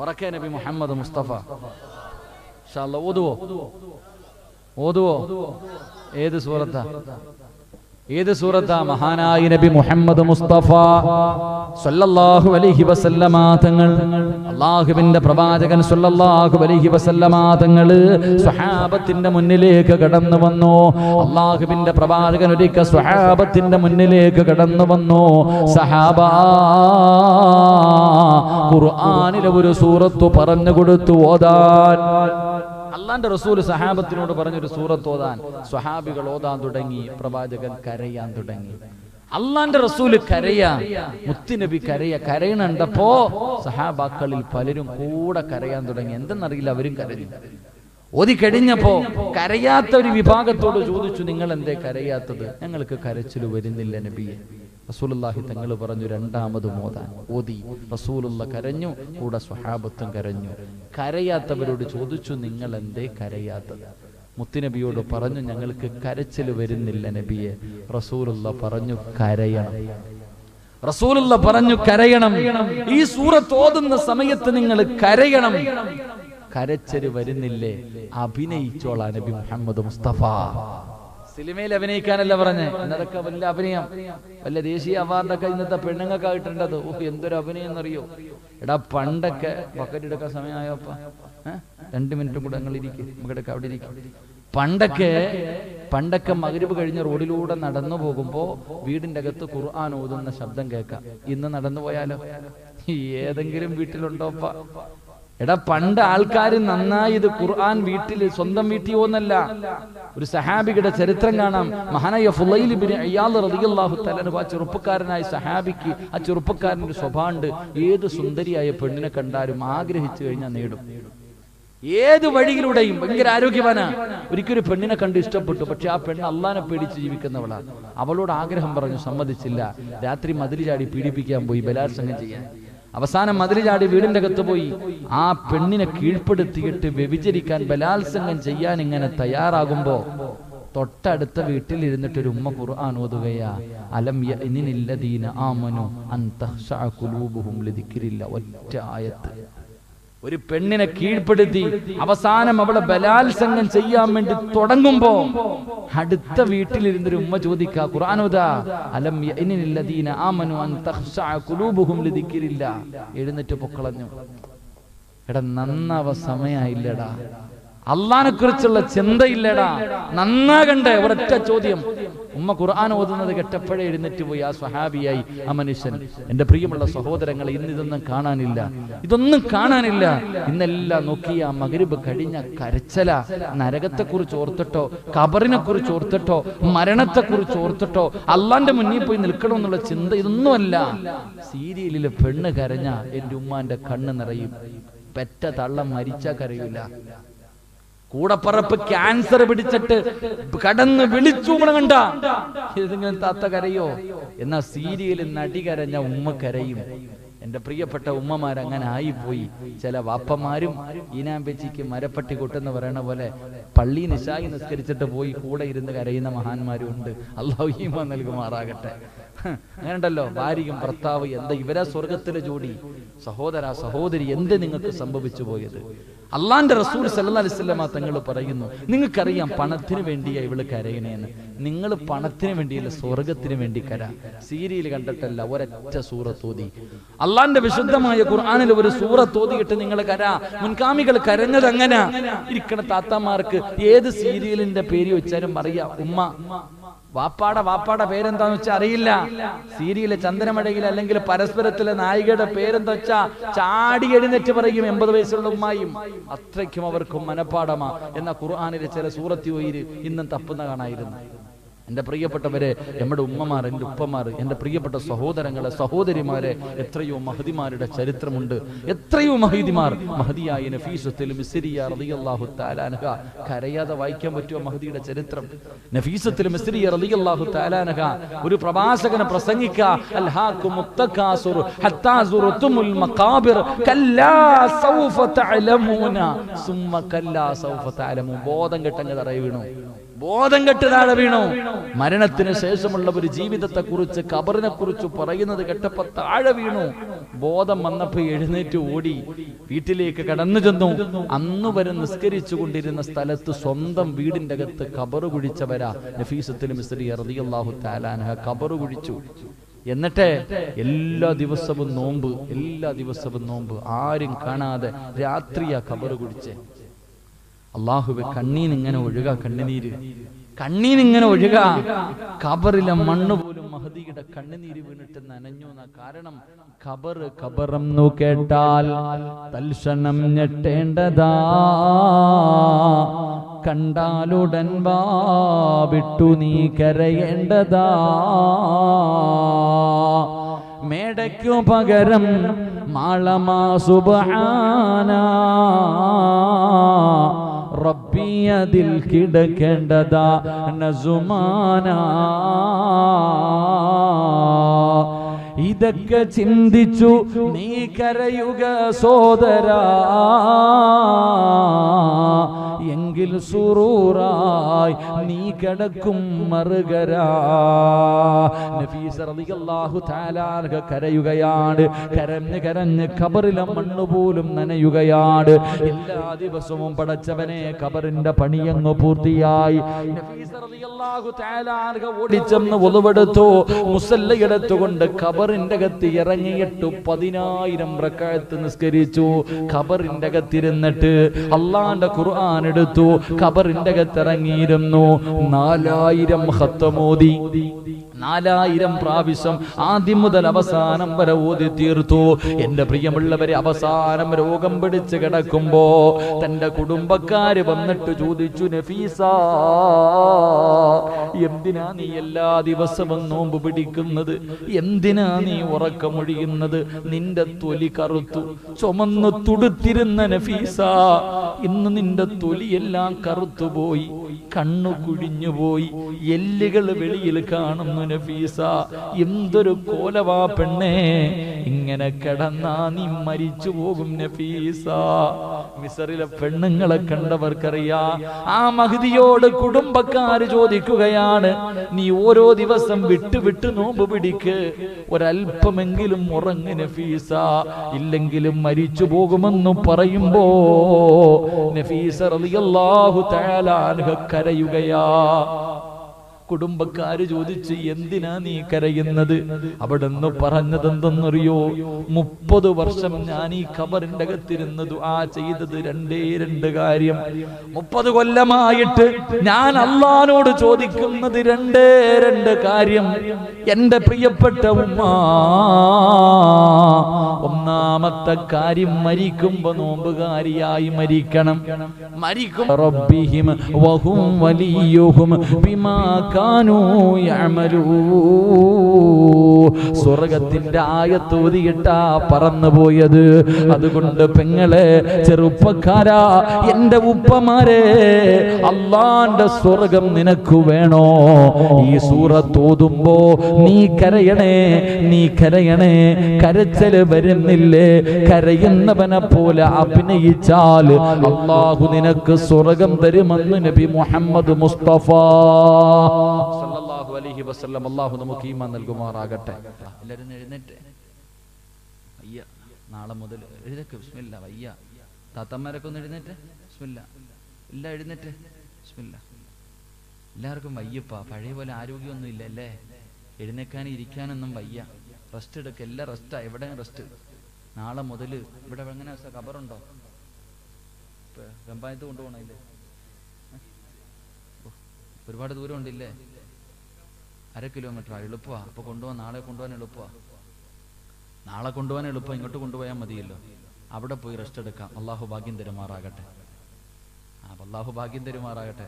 ഉറക്കെ നബി മുഹമ്മദ് മുസ്തഫ. ഇൻഷാ അല്ലാഹ് ഓതുവോ? ഏത് സൂറത്താ? ഏത് സൂറത്താ? മഹാനായ നബി മുഹമ്മദ് മുസ്തഫ സല്ലല്ലാഹു അലൈഹി വസല്ലമ തങ്ങൾ, അല്ലാഹുവിന്റെ പ്രവാചകൻ സല്ലല്ലാഹു അലൈഹി വസല്ലമ തങ്ങൾ സ്വഹാബത്തിന്റെ മുന്നിലേക്ക് കടന്നു വന്നു. അല്ലാഹുവിന്റെ പ്രവാചകൻ ഒരിക്കൽ സ്വഹാബത്തിന്റെ മുന്നിലേക്ക് കടന്നു വന്നു. സഹാബാ, ഖുർആനിലെ ഒരു സൂറത്ത് പറഞ്ഞു കൊടുത്തു ഓതാൻ. അള്ളാന്റെ റസൂല് സഹാബത്തിനോട് പറഞ്ഞൊരു സൂറത്ത് ഓതാൻ. സ്വഹാബികൾ ഓതാൻ തുടങ്ങി. പ്രവാചകൻ കരയാൻ തുടങ്ങി. അള്ളാന്റെ റസൂല് കരയാ, മുത്തുനബി കരയണണ്ടപ്പോ സഹാബാക്കളിൽ പലരും കൂടെ കരയാൻ തുടങ്ങി. എന്തെന്നറിയില്ല, അവരും കരഞ്ഞു. ഓതി കഴിഞ്ഞപ്പോ കരയാത്ത ഒരു വിഭാഗത്തോട് ചോദിച്ചു, നിങ്ങൾ എന്തേ കരയാത്തത്? ഞങ്ങൾക്ക് കരച്ചിൽ വരുന്നില്ല നബിയെ. റസൂലുള്ളാഹി തങ്ങൾ പറഞ്ഞു രണ്ടാമത് ഓതാൻ. ഓതി. റസൂലുള്ള കരഞ്ഞു, കൂടെ സ്വഹാബത്തും കരഞ്ഞു. കരയാത്തവരോട് ചോദിച്ചു, നിങ്ങൾ എന്തേ കരയാത്തത്? മുത്തുനബിയോട് പറഞ്ഞു, ഞങ്ങൾക്ക് കരച്ചിൽ വരുന്നില്ല നബിയെ. റസൂലുള്ള പറഞ്ഞു കരയണം. റസൂലുള്ള പറഞ്ഞു കരയണം. ഈ സൂറത്ത് ഓതുന്ന സമയത്ത് നിങ്ങൾ കരയണം. കരച്ചിൽ വരുന്നില്ലേ? അഭിനയിച്ചോളാ നബി മുഹമ്മദ് മുസ്തഫ. സിനിമയിൽ അഭിനയിക്കാനല്ല പറഞ്ഞേ, എന്നതൊക്കെ വലിയ അഭിനയം, വലിയ ദേശീയ അവാർഡൊക്കെ ഇന്നത്തെ പെണ്ണുങ്ങൾക്കായിട്ടുണ്ടത്. എന്തൊരു അഭിനയം എന്നറിയോ? എടാ പണ്ടൊക്കെ ബക്കറ്റ് എടുക്കാൻ സമയമായോപ്പ 2 മിനിറ്റും കൂടെ ഞങ്ങൾ ഇരിക്കും, നമുക്കെടുക്കാം, അവിടെ ഇരിക്കും. പണ്ടൊക്കെ മഗ്‌രിബ് കഴിഞ്ഞ് റോഡിലൂടെ നടന്നു പോകുമ്പോ വീടിന്റെ അകത്ത് ഖുർആൻ ഓതുന്ന ശബ്ദം കേൾക്കാം. ഇന്ന് നടന്നു പോയാലോ? ഏതെങ്കിലും വീട്ടിലുണ്ടോപ്പ? എടാ പണ്ട് ആൾക്കാർ നന്നായി ഇത് ഖുർആൻ വീട്ടിൽ, സ്വന്തം വീട്ടിൽ ഓന്നല്ല. ഒരു സഹാബിയുടെ ചരിത്രം കാണാം. മഹാനായ ഫുളൈൽ ഇബ്നു ഇയാദ് റളിയല്ലാഹു തആല അൻഹു, ആ ചെറുപ്പക്കാരനായ സഹാബിക്ക്, ആ ചെറുപ്പക്കാരന്റെ ഒരു സ്വഭാവമുണ്ട്. ഏത് സുന്ദരിയായ പെണ്ണിനെ കണ്ടാലും ആഗ്രഹിച്ചു കഴിഞ്ഞാൽ നേടും. ഏത് വഴിയിലൂടെയും ഭയങ്കര ആരോഗ്യവാനാ. ഒരിക്കലും പെണ്ണിനെ കണ്ട് ഇഷ്ടപ്പെട്ടു. പക്ഷെ ആ പെണ്ണ് അള്ളാനെ പേടിച്ച് ജീവിക്കുന്നവളാണ്. അവളോട് ആഗ്രഹം പറഞ്ഞു, സമ്മതിച്ചില്ല. രാത്രി മതിൽ ചാടി പീഡിപ്പിക്കാൻ പോയി, ബലാത്സംഗം ചെയ്യാൻ. അവസാനം മതിൽ ചാടി വീടിന്റെ അകത്ത് പോയി. ആ പെണ്ണിനെ കീഴ്പ്പെടുത്തിയിട്ട് വ്യഭിചരിക്കാൻ, ബലാത്സംഗം ചെയ്യാൻ ഇങ്ങനെ തയ്യാറാകുമ്പോ തൊട്ടടുത്ത വീട്ടിൽ ഇരുന്നിട്ടൊരു ഉമ്മ ഖുർആൻ ഓതുകയാ. അലം യഅനില്ലദീന ആമനു അൻ തഖ്ശഅ ഖുലൂബുഹും ലിദിക്രില്ല. ഒറ്റ ആയത്ത്. ഒരു പെണ്ണിനെ കീഴ്പ്പെടുത്തി അവസാനം അവളെ ബലാത്സംഗം ചെയ്യാൻ വേണ്ടി തുടങ്ങുമ്പോ അടുത്ത വീട്ടിലിരുന്നൊരു ഉമ്മ ചോദിക്കാ, ഖുർആൻ ഓതാ. അലം യഅനില്ലദീന ആമനു അൻ തഖ്ശഅ ഖുലൂബുഹും ലിദിക്രില്ല. എഴുന്നേറ്റ് പൊക്കളഞ്ഞു. എടാ നന്നാവ സമയായില്ലടാ, അള്ളാനെ കുറിച്ചുള്ള ചിന്തയില്ലടാ, നന്നാകണ്ടേ? ഒരൊറ്റ ചോദ്യം. ഉമ്മ ഖുർആൻ ഓതുന്നത് കേട്ടപ്പോഴേ എഴുന്നേറ്റ് പോയി. ആ സ്വഹാബിയായി ആ മനുഷ്യൻ. എന്റെ പ്രിയമുള്ള സഹോദരങ്ങളെ, ഇന്ന് ഇതൊന്നും കാണാനില്ല, ഇതൊന്നും കാണാനില്ല. ഇന്നെല്ലാം നോക്കിയ മഗ്‌രിബ് കഴിഞ്ഞ കരച്ചല. നരകത്തെ കുറിച്ച് ഓർത്തിട്ടോ, ഖബറിനെ കുറിച്ച് ഓർത്തിട്ടോ, മരണത്തെ കുറിച്ച് ഓർത്തിട്ടോ, അള്ളാന്റെ മുന്നിൽ പോയി നിൽക്കണമെന്നുള്ള ചിന്ത ഇതൊന്നുമല്ല. സീരിയലിലെ പെണ്ണ് കരഞ്ഞ എന്റെ ഉമ്മാന്റെ കണ്ണ് നിറയും. പെറ്റ തള്ളം മരിച്ചാ കരയൂല. കൂടപ്പറപ്പ് ക്യാൻസർ പിടിച്ചിട്ട് കടന്ന് വിളിച്ചു കണ്ട ഏതെങ്കിലും താത്ത കരയോ? എന്നാ സീരിയലിൽ നടി കരഞ്ഞ ഉമ്മ കരയും. എന്റെ പ്രിയപ്പെട്ട ഉമ്മമാർ അങ്ങനെ ആയിപ്പോയി. ചില വാപ്പമാരും ഈനാമ്പെച്ചിക്ക് മരപ്പട്ടി കൊട്ടെന്ന് പറയണ പോലെ പള്ളി നിശായി നിസ്കരിച്ചിട്ട് പോയി കൂടെ ഇരുന്ന് കരയുന്ന മഹാന്മാരും ഉണ്ട്. അല്ലാഹു ഈമാൻ നൽകുമാറാകട്ടെ. അങ്ങനെ ഉണ്ടല്ലോ, ഭാര്യയും ഭർത്താവ്. എന്താ ഇവരാ സ്വർഗത്തിലെ ജോഡി? സഹോദര സഹോദരി, എന്ത് നിങ്ങൾക്ക് സംഭവിച്ചു പോയത്? അള്ളാന്റെ റസൂൽ സല്ലല്ലാഹു അലൈഹി വസല്ലമ തങ്ങൾ പറയുന്നു, നിങ്ങൾക്കറിയാം പണത്തിന് വേണ്ടിയാ ഇവള് കരയണേന്ന്. നിങ്ങൾ പണത്തിന് വേണ്ടിയല്ല, സ്വർഗത്തിന് വേണ്ടി കര. സീരിയൽ കണ്ടിട്ടല്ല, ഒരൊറ്റ സൂറത്ത് ഓതി. അള്ളാന്റെ വിശുദ്ധമായ ഖുർആനിൽ ഒരു സൂറത്ത് ഓതിയിട്ട് നിങ്ങൾ കര. മുൻകാമികൾ കരഞ്ഞത് അങ്ങനെ. ഇരിക്കണ താത്താമാർക്ക് ഏത് സീരിയലിന്റെ പേര് വെച്ചാലും അറിയാം. ഉമ്മ വാപ്പാടെ പേരെന്താന്ന് വെച്ചാൽ അറിയില്ല. സീരിയലിലെ ചന്ദനമഴയിൽ അല്ലെങ്കിൽ പരസ്പരത്തിലെ നായികയുടെ പേരെന്താ വെച്ചാ ചാടി എഴുന്നേറ്റ് പറയും 80 വയസ്സുള്ള ഉമ്മായും. അത്രയ്ക്കും അവർക്കും മനപ്പാടമാ. എന്ന ഖുർആനിലെ ചില സൂറത്ത് ഓതിര് ഇന്നും തപ്പുന്ന കാണായിരുന്നു. എന്റെ പ്രിയപ്പെട്ടവരെ, നമ്മുടെ ഉമ്മമാർ, എന്റെ ഉപ്പമാർ, എന്റെ പ്രിയപ്പെട്ട സഹോദരങ്ങളെ, സഹോദരിമാരെ, എത്രയോ മഹദിമാരുടെ ചരിത്രമുണ്ട്. എത്രയോ മഹദിമാർ. മഹദിയായ നഫീസത്തുൽ മിസ്രിയ റളിയല്ലാഹു തആല അൻഹ, കരയാതെ വായിക്കാൻ പറ്റുമോ മഹദിയുടെ ചരിത്രം? നഫീസത്തുൽ മിസ്രിയ റളിയല്ലാഹു തആല അൻഹ ഒരു പ്രവാചകനെ പ്രസംഗിക്കുക, അൽഹാകുമുത് തകാസുർ ഹത്താ സുർതുമുൽ മഖാബിർ കല്ലാ സൗഫ തഅലമൂന സുമ്മ കല്ലാ സൗഫ തഅലമൂൻ. ബോധം കെട്ടങ്ങ് തറയി വീണു. ബോധം കെട്ട് താഴെ വീണു. മരണത്തിന് ശേഷമുള്ള ഒരു ജീവിതത്തെ കുറിച്ച്, ഖബറിനെ കുറിച്ച് പറയുന്നത് കേട്ടപ്പോ താഴെ വീണു. ബോധം വന്നപ്പോ എഴുന്നേറ്റ് ഓടി വീട്ടിലേക്ക് കടന്നു ചെന്നു. അന്ന് വരെ നിസ്കരിച്ചു കൊണ്ടിരുന്ന സ്ഥലത്ത് സ്വന്തം വീടിന്റെ അകത്ത് ഖബറ് കുഴിച്ചവരാ നഫീസത്തുൽ മിസ്രി റളിയല്ലാഹു തആല അൻഹ ഖബറ് കുഴിച്ചു. എന്നിട്ട് എല്ലാ ദിവസവും നോമ്പ് ആരും കാണാതെ രാത്രിയാ ഖബറ് കുഴിച്ചേ. അല്ലാഹുവേ, കണ്ണീനിങ്ങനെ ഒഴുകാ, കണ്ണീനിങ്ങനെ ഒഴുകാ. ഖബറിലെ മണ്ണ് പോലും മഹദിയുടെ കണ്ണുനീര് വീണിട്ട് നനഞ്ഞു. കാരണം ഖബറെന്നു കേട്ടാൽ തൽക്ഷണം ഞെട്ടേണ്ടതാ, കണ്ടാലുടൻ വിട്ടു നീ കരയേണ്ടതാ. മേടയ്ക്കു പകരം മാളമാ സുബ്ഹാനാ, റബ്ബി അതിൽ കിടക്കേണ്ടതാ നസുമാനാ. ഇതൊക്കെ ചിന്തിച്ചു നീ കരയുക സോദരാ, എങ്കിൽ സുറൂറായി നീ കിടക്കും മറുകരാ. നഫീസ റളിയല്ലാഹു തആല അൻഹ കരയുകയാണ്. കരഞ്ഞ് ഖബറിലെ മണ്ണ് പോലും നനയുകയാണ്. എല്ലാ ദിവസവും പടച്ചവനെ ഖബറിന്റെ പണിയങ്ങ് പൂർത്തിയായി. നഫീസ റളിയല്ലാഹു തആല അൻഹ ഓടിച്ചെന്ന് വുളുവെടുത്തു, മുസല്ലയെടുത്തുകൊണ്ട് ഖബറിന്റെ അകത്ത് ഇറങ്ങിയിട്ട് 10,000 റക്അത്ത് നിസ്കരിച്ചു. ഖബറിന്റെ അകത്തിരുന്നിട്ട് അല്ലാഹുവിന്റെ ഖുർആൻ എടുത്തു. ഖബറിന്റെ അകത്തിറങ്ങിയിരുന്നു. 4000 ഖത്മോദി, 4000 പ്രാവശ്യം ആദ്യം മുതൽ അവസാനം വരെ ഓതി തീർത്തു. എന്റെ പ്രിയമുള്ളവരെ, അവസാനം രോഗം പിടിച്ച് കിടക്കുമ്പോ തന്റെ കുടുംബക്കാര് വന്നിട്ട് ചോദിച്ചു, നഫീസ, എന്തിനാ നീ എല്ലാ ദിവസവും നോമ്പ് പിടിക്കുന്നത്? എന്തിനാ നീ ഉറക്കമൊഴിയുന്നത്? നിന്റെ തൊലി കറുത്തു, ചുമന്ന് തുടുത്തിരുന്ന നഫീസ, ഇന്ന് നിന്റെ തൊലിയെല്ലാം കറുത്തുപോയി, കണ്ണു കുഴിഞ്ഞുപോയി, എല്ലുകൾ വെളിയിൽ കാണുന്നു നഫീസ. എന്തൊരു കോലവാ പെണ്ണേ, ഇങ്ങനെ കിടന്നാ നീ മരിച്ചു പോകും നഫീസ. മിസ്റിലെ പെണ്ണുങ്ങളെ കണ്ടവർക്കറിയാ. ആ മഹ്ദിയോട് കുടുംബക്കാര് ചോദിക്കുകയാണ്, നീ ഓരോ ദിവസം വിട്ട് നോമ്പ് പിടിക്ക്, ഒരൽപ്പമെങ്കിലും ഉറങ്ങ് നഫീസ, ഇല്ലെങ്കിലും മരിച്ചു പോകുമെന്ന് പറയുമ്പോ നഫീസ റളിയല്ലാഹു തആല അൻഹ കരയുകയാ. കുടുംബക്കാര് ചോദിച്ച്, എന്തിനാ നീ കരയുന്നത്? അവിടെന്ന് പറഞ്ഞതെന്തെന്നറിയോ? 30 വർഷം ഞാൻ ഈ ഖബറിന്റെ അകത്തിരുന്ന് ദുആ ചെയ്തത് രണ്ട് കാര്യം. 30 കൊല്ലമായിട്ട് ഞാൻ അല്ലാഹുവോട് ചോദിക്കുന്നത് രണ്ട് കാര്യം. എന്റെ പ്രിയപ്പെട്ട ഉമ്മ, ഒന്നാമത്തെ കാര്യം, മരിക്കുമ്പോ നോമ്പുകാരിയായി മരിക്കണം. മരിക്കും റബ്ബിഹിം വഹും വലിയുഹും ബിമാ കാനൂ യഅമലൂ. സ്വർഗ്ഗത്തിന്റെ ആയത്ത് ഓതിയിട്ടാ പറന്നുപോയത്. അതുകൊണ്ട് പെങ്ങളെ, ചെറുപ്പക്കാരാ, എന്റെ ഉപ്പമാരെ, അല്ലാഹുവിന്റെ സ്വർഗ്ഗം നിനക്ക് വേണോ? ഈ സൂറത്ത് ഓതുമ്പോ നീ കരയണേ. കരച്ചല് വരുന്നില്ലേ? കരയുന്നവനെ പോലെ അഭിനയിച്ചാൽ അല്ലാഹു നിനക്ക് സ്വർഗ്ഗം തരുമെന്ന് നബി മുഹമ്മദ് മുസ്തഫ സല്ലല്ലാഹു അലൈഹി വസല്ലം. അല്ലാഹു നമുക്ക് ഈമാൻ നൽകുമാറാകട്ടെ. എല്ലാവരും എഴുന്നേറ്റ്. വയ്യ, നാളെ മുതൽ എഴുന്നേറ്റ്. ബിസ്മില്ലാ. വയ്യ, താത്തമാരൊക്കെ ഒന്ന് എഴുന്നേറ്റ്. ബിസ്മില്ലാ. എല്ലാം എഴുന്നേറ്റ്. ബിസ്മില്ലാ. എല്ലാവർക്കും വയ്യപ്പാ. പഴയ പോലെ ആരോഗ്യമൊന്നും ഇല്ല അല്ലേ? എഴുന്നേക്കാനും ഇരിക്കാനൊന്നും വയ്യ. റെസ്റ്റ് എടുക്ക. എല്ലാം റെസ്റ്റാ. എവിടെയും റെസ്റ്റ്. നാളെ മുതൽ ഇവിടെ എങ്ങനെ ഖബറുണ്ടോ? വെമ്പായത്ത് കൊണ്ടുപോകണമില്ലേ? ഒരുപാട് ദൂരം ഉണ്ടില്ലേ? 1/2 കിലോമീറ്റർ. എളുപ്പമാ. അപ്പൊ നാളെ കൊണ്ടുപോകാൻ എളുപ്പമാ. നാളെ കൊണ്ടുപോകാൻ എളുപ്പം. ഇങ്ങോട്ട് കൊണ്ടുപോയാൽ മതിയല്ലോ. അവിടെ പോയി റെസ്റ്റ് എടുക്കാം. അള്ളാഹു ഭാഗ്യം തരുമാറാകട്ടെ. അള്ളാഹു ഭാഗ്യം തരുമാറാകട്ടെ.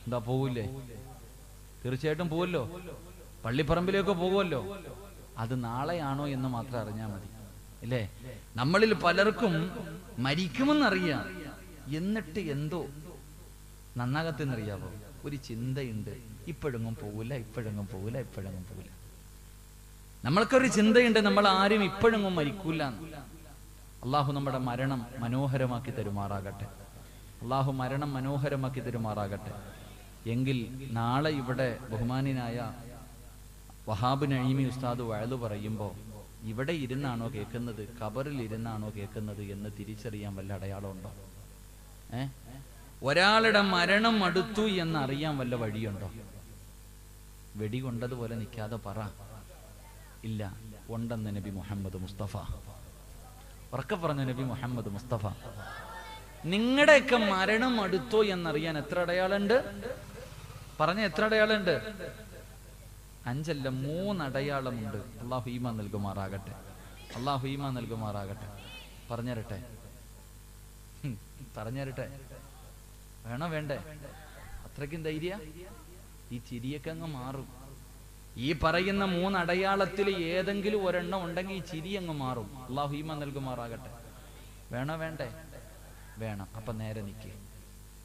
എന്താ, പോവില്ലേ? തീർച്ചയായിട്ടും പോവല്ലോ. പള്ളിപ്പറമ്പിലേക്ക് പോകുമല്ലോ. അത് നാളെയാണോ എന്ന് മാത്രം അറിഞ്ഞാൽ മതി, അല്ലേ? നമ്മളിൽ പലർക്കും മരിക്കുമെന്നറിയാം, എന്നിട്ട് എന്തോ നന്നാകത്തെന്നറിയാവോ? ഒരു ചിന്തയുണ്ട്, ഇപ്പോഴെങ്ങും പോവില്ല. നമ്മൾക്കൊരു ചിന്തയുണ്ട്, നമ്മൾ ആരും ഇപ്പോഴെങ്ങും മരിക്കൂല. അള്ളാഹു നമ്മുടെ മരണം മനോഹരമാക്കി തരുമാറാകട്ടെ. എങ്കിൽ നാളെ ഇവിടെ ബഹുമാന്യനായ വഹാബ് നഈമി ഉസ്താദ് വഅദ് പറയുമ്പോൾ ഇവിടെ ഇരുന്നാണോ കേൾക്കുന്നത് ഖബറിൽ ഇരുന്നാണോ കേൾക്കുന്നത് എന്ന് തിരിച്ചറിയാൻ വല്ല അടയാളമുണ്ടോ? ഒരാളുടെ മരണം അടുത്തു എന്നറിയാൻ വല്ല വഴിയുണ്ടോ? വെടി കൊണ്ടതുപോലെ നിൽക്കാതെ പറ, ഇല്ല ഉണ്ടെന്ന് നബി മുഹമ്മദ് മുസ്തഫ. ഉറക്കെ പറഞ്ഞ നബി മുഹമ്മദ് മുസ്തഫ. നിങ്ങളുടെയൊക്കെ മരണം അടുത്തോ എന്നറിയാൻ എത്ര അടയാളുണ്ട്? പറഞ്ഞ എത്ര അടയാളുണ്ട്? 5 അല്ല 3 അടയാളമുണ്ട്. അള്ളാഹു ഈമാൻ നൽകുമാറാകട്ടെ, അള്ളാഹു ഈമാൻ നൽകുമാറാകട്ടെ. പറഞ്ഞുതരട്ടെ, പറഞ്ഞുതരട്ടെ, വേണോ വേണ്ടേ? അത്രയ്ക്കും ധൈര്യ? ഈ ചിരിയൊക്കെ അങ്ങ് മാറും. ഈ പറയുന്ന 3 അടയാളത്തിൽ ഏതെങ്കിലും ഒരെണ്ണം ഉണ്ടെങ്കിൽ ഈ ചിരി അങ്ങ് മാറും. അള്ളാഹു ഈമാൻ നൽകുമാറാകട്ടെ. വേണോ വേണ്ടേ? വേണം. അപ്പൊ നേരെ നിൽക്ക്.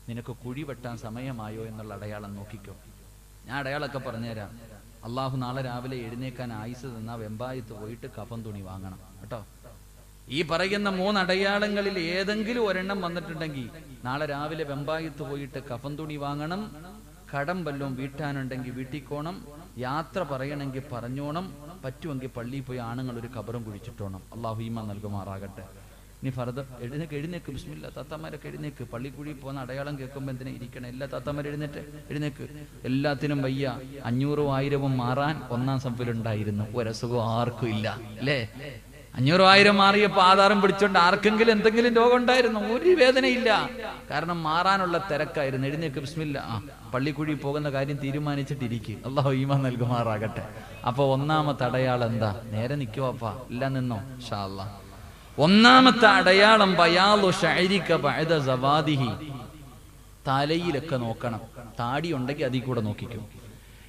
നിനക്ക് കുഴി വെട്ടാൻ സമയമായോ എന്നുള്ള അടയാളം നോക്കിക്കോ. ഞാൻ അടയാളമൊക്കെ പറഞ്ഞുതരാം. അള്ളാഹു നാളെ രാവിലെ എഴുന്നേക്കാൻ ആയുസ് തന്നാ വെമ്പായത്ത് പോയിട്ട് കഫൻ തുണി വാങ്ങണം കേട്ടോ. ഈ പറയുന്ന 3 അടയാളങ്ങളിൽ ഏതെങ്കിലും ഒരെണ്ണം വന്നിട്ടുണ്ടെങ്കിൽ നാളെ രാവിലെ വെമ്പായത്ത് പോയിട്ട് കഫൻ തുണി വാങ്ങണം. കടം വല്ലതും വീട്ടാനുണ്ടെങ്കിൽ വീട്ടിക്കോണം. യാത്ര പറയണമെങ്കിൽ പറഞ്ഞോണം. പറ്റുമെങ്കിൽ പള്ളിയിൽ പോയി ആണുങ്ങൾ ഒരു ഖബറും കുഴിച്ചിട്ടോണം. അള്ളാഹു ഈമാൻ നൽകുമാറാകട്ടെ. ഇനി ഫർദർ എഴുന്നേക്ക് ബിസ്മില്ലാ. താത്താമാരൊക്കെ എഴുന്നേക്ക്. പള്ളിക്കുഴി പോകുന്ന അടയാളം കേൾക്കുമ്പോൾ എന്തിനാ ഇരിക്കണം? എല്ലാ താത്താമാരും എഴുന്നേക്ക്. എല്ലാത്തിനും വയ്യ. 500ഉം 1000ഉം മാറാൻ 1-ാം സഫിലുണ്ടായിരുന്നു. ഒരസുഖം ആർക്കും ഇല്ല അല്ലേ? 500 1000 മാറിയപ്പോൾ ആധാരം പിടിച്ചോണ്ട് ആർക്കെങ്കിലും എന്തെങ്കിലും രോഗം ഉണ്ടായിരുന്നു? ഒരു വേദനയില്ല. കാരണം മാറാനുള്ള തിരക്കായിരുന്നു. എഴുന്നേക്ക് ബിസ്മില്ലാ. പള്ളിക്കുഴി പോകുന്ന കാര്യം തീരുമാനിച്ചിട്ടിരിക്കും. അല്ലാഹു ഈമാൻ നൽകുമാറാകട്ടെ. അപ്പൊ 1-ാമത്തെ അടയാളം എന്താ? നേരെ നിൽക്കുവാപ്പാ, എല്ലാം നിന്നോ ഇൻഷാ അല്ലാഹ്. 1-ാമത്തെ അടയാളം ബയാലു ശഅരിക ബഅദ സവാദിഹി. തലയിലൊക്കെ നോക്കണം. താടി ഉണ്ടെങ്കിൽ അതിൽ കൂടെ നോക്കിക്കോ.